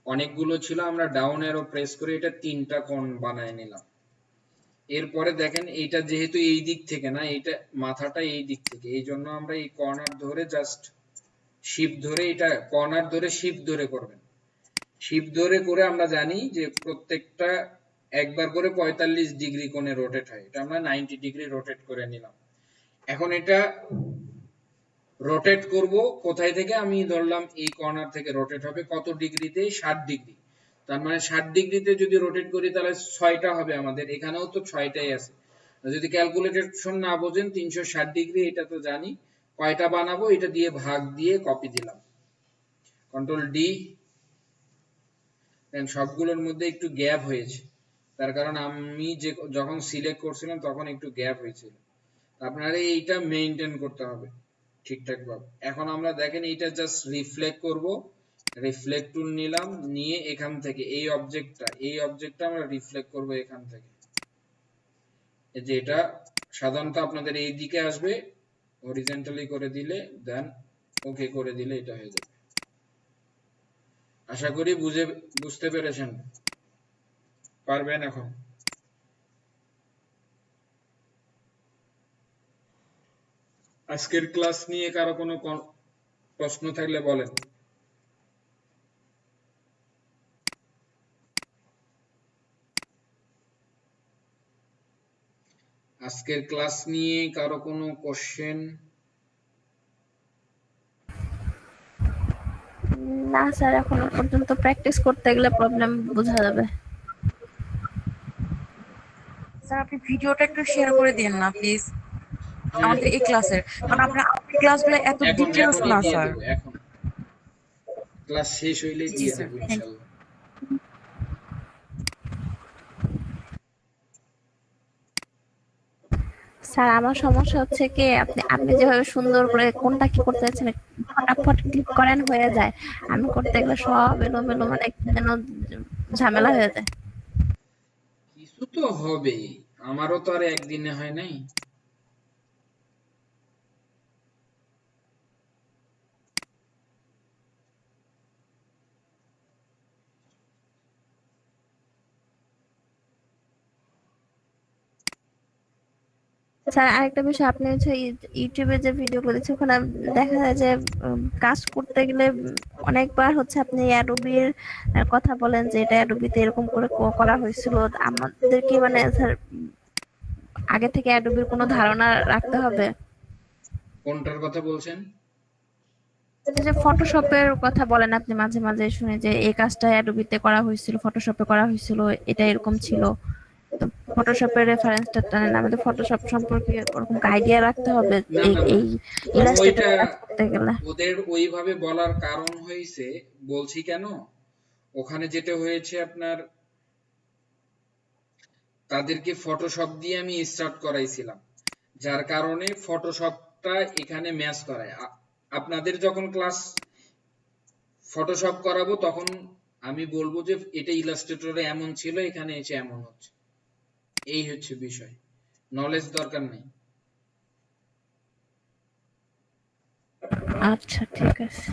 অনেকগুলো ছিল, আমরা ডাউন অ্যারো প্রেস করে এটা 3টা কোণ বানায় নিলাম। এরপরে দেখেন এইটা যেহেতু এই দিক থেকে না, এইটা মাথাটা এই দিক থেকে, এই জন্য আমরা এই কর্নার ধরে জাস্ট শিফট ধরে, এটা কর্নার ধরে শিফট ধরে করবেন। শিফট ধরে করে আমরা জানি যে প্রত্যেকটা একবার করে 45 ডিগ্রি কোণে রোটেট হয়, এটা আমরা 90 ডিগ্রি রোটেট করে নিলাম। এখন এটা রোটেট করব কোথায় থেকে? আমি ধরলাম এই কর্নার থেকে রোটেট হবে কত ডিগ্রিতে? 60 ডিগ্রি। তার মানে 60 ডিগ্রিতে যদি রোটেট করি তাহলে 6টা হবে আমাদের, এখানেও তো 6টাই আছে। যদি ক্যালকুলেশন না বোঝেন, 360 ডিগ্রি এটা তো জানি, কয়টা বানাবো এটা দিয়ে ভাগ দিয়ে কপি দিলাম, কন্ট্রোল ডি। দেন সবগুলোর মধ্যে একটু গ্যাপ হয়েছে, তার কারণ আমি যখন সিলেক্ট করছিলাম তখন একটু গ্যাপ হয়েছিল। আপনারা এইটা মেইনটেইন করতে হবে ঠিকঠাক ভাবে। এখন আমরা দেখেন এইটা জাস্ট রিফ্লেক্ট করব, রিফ্লেক্ট টুল নিলাম, নিয়ে এখান থেকে এই অবজেক্টটা আমরা রিফ্লেক্ট করব এখান থেকে। এই যে এটা সাধারণত আপনাদের এই দিকে আসবে, হরিজন্টালি করে দিলে, দেন ওকে করে দিলে এটা হয়ে যাবে। আশা করি বুঝতে পেরেছেন, পারবেন এখন? আজকের ক্লাস নিয়ে কারো কোনো প্রশ্ন থাকলে বলেন। আজকের ক্লাস নিয়ে কারো কোনো কোশ্চেন? না স্যার, এখনো পর্যন্ত প্র্যাকটিস করতে গেলে প্রবলেম বোঝা যাবে। স্যার আপনি ভিডিওটা একটু শেয়ার করে দিন না প্লিজ আমাদের এই ক্লাসের, কারণ আপনার ক্লাসগুলো এত ডিটেইলস এখনই না দিয়ে স্যার। দেব, এখন ক্লাস শেষ হইলেই জি দিয়ে স্যার, দেব ইনশাআল্লাহ। স্যার আমার সমস্যা হচ্ছে কি, আপনি যেভাবে সুন্দর করে কোনটা কি করতে যাচ্ছেন ফটাফট ক্লিক করেন হয়ে যায়, আমি করতে গেলে সব এলোমেলো, মানে যেন ঝামেলা হয়ে যায়। কিছু তো হবেই, আমারও তো আর একদিনে হয় নাই। স্যার আরেকটা বিষয়, আপনি হচ্ছে ইউটিউবে যে ভিডিওগুলো দিচ্ছেন ওখানে দেখা যায় যে কাজ করতে গেলে অনেকবার হচ্ছে আপনি অ্যাডোবির কথা বলেন যে এটা অ্যাডোবিতে এরকম করে করা হয়েছিল। আমাদের কি মানে স্যার আগে থেকে অ্যাডোবির কোনো ধারণা রাখতে হবে? কোনটার কথা বলছেন? এই যে ফটোশপের কথা বলেন আপনি মাঝে মাঝে শুনে যে এই কাজটা অ্যাডোবিতে করা হয়েছিল, ফটোশপে করা হয়েছিল, এটা এরকম ছিল। তো ফটোশপের রেফারেন্সটা টানেন, আমাদের ফটোশপ সম্পর্কে ওরকম আইডিয়া রাখতে হবে না এই না না এই ইলাস্ট্রেটর ওইটা কাজ করতে গেলে। ওদের ওইভাবে বলার কারণ হয়েছে, বলছি কেন, ওখানে যেটা হয়েছে আপনার, তাদেরকে ফটোশপ দিয়ে আমি স্টার্ট করাইছিলাম, যার কারণে ফটোশপটা এখানে ম্যাচ করায়। আপনাদের যখন ক্লাস ফটোশপ করাবো তখন আমি বলবো যে এটা ইলাস্ট্রেটরে এমন ছিল, এখানে এসে এমন হচ্ছে। এই হচ্ছে বিষয়, নলেজ দরকার নেই। আচ্ছা ঠিক আছে।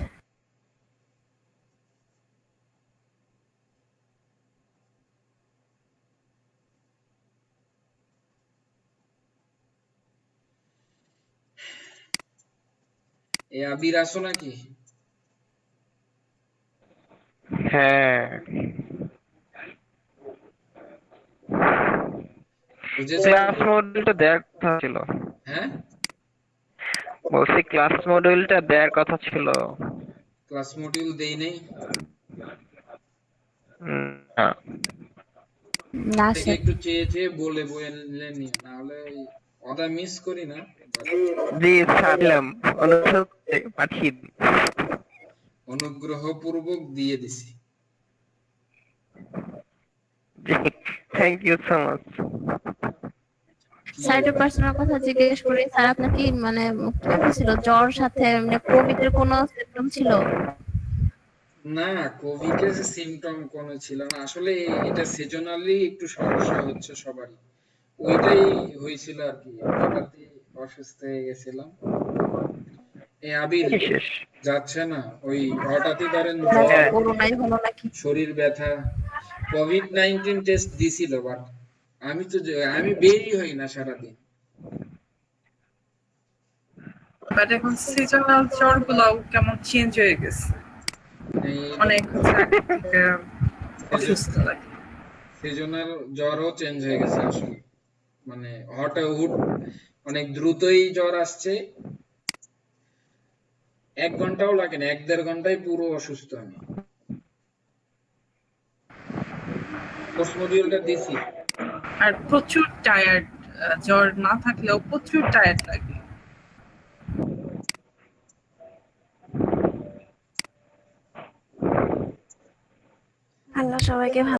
এ আবির আসো নাকি? হ্যাঁ, বুঝেছো ক্লাস তো? মডিউলটা দেওয়ার কথা ছিল। হ্যাঁ, বলছি ক্লাস মডিউলটা দেওয়ার কথা ছিল। ক্লাস মডিউল দেই নেই। না। না থেকে স্যার। একটু চেয়ে চেয়ে বলে বলে নিও, না হলে ওটা মিস করি না, but জি ছাড়লাম, অনুরোধ করে পাঠিয়ে দিন। অনুগ্রহপূর্বক দিয়ে দিছি। জি, থ্যাংক ইউ সো মাচ। কি স্যার একটা পার্সোনাল কথা জিজ্ঞেস করি, স্যার আপনার কি মানে কি হয়েছিল, জ্বর সাথে মানে কোভিড এর কোনো সিম্পটম ছিল? না, কোভিড এর সিমটম কোনো ছিল না আসলে, এটা সিজনালি একটু সমস্যা হচ্ছে সবারই, ওইটাই হয়েছিল আর কি, হঠাৎই অসুস্থ হয়ে গেছিলাম। এই আবির শেষ। যাচ্ছে না, ওই হঠাৎই ধরেন না জ্বর, হ্যাঁ, করোনাই হলো নাকি? শরীর ব্যথা। কোভিড-19 টেস্ট দিছিল, বাট আমি বেরই হই না সারাদিন। বাট এখন সিজনাল জ্বর গুলাও কেমন চেঞ্জ হয়ে গেছে, এই অনেক হচ্ছে আগে থেকে অসুস্থ লাগে। সিজনাল জ্বরও চেঞ্জ হয়ে গেছে আসলে, মানে হঠাৎ হুট অনেক দ্রুতই জ্বর আসছে, 1 ঘন্টাও লাগে না, 1-1.5 ঘন্টায় পুরো অসুস্থ আমি। কোর্স মডিউলটা দিছি। আর প্রচুর টায়ার্ড, জ্বর না থাকলেও প্রচুর টায়ার্ড লাগে। আল্লাহ সবাইকে ভালো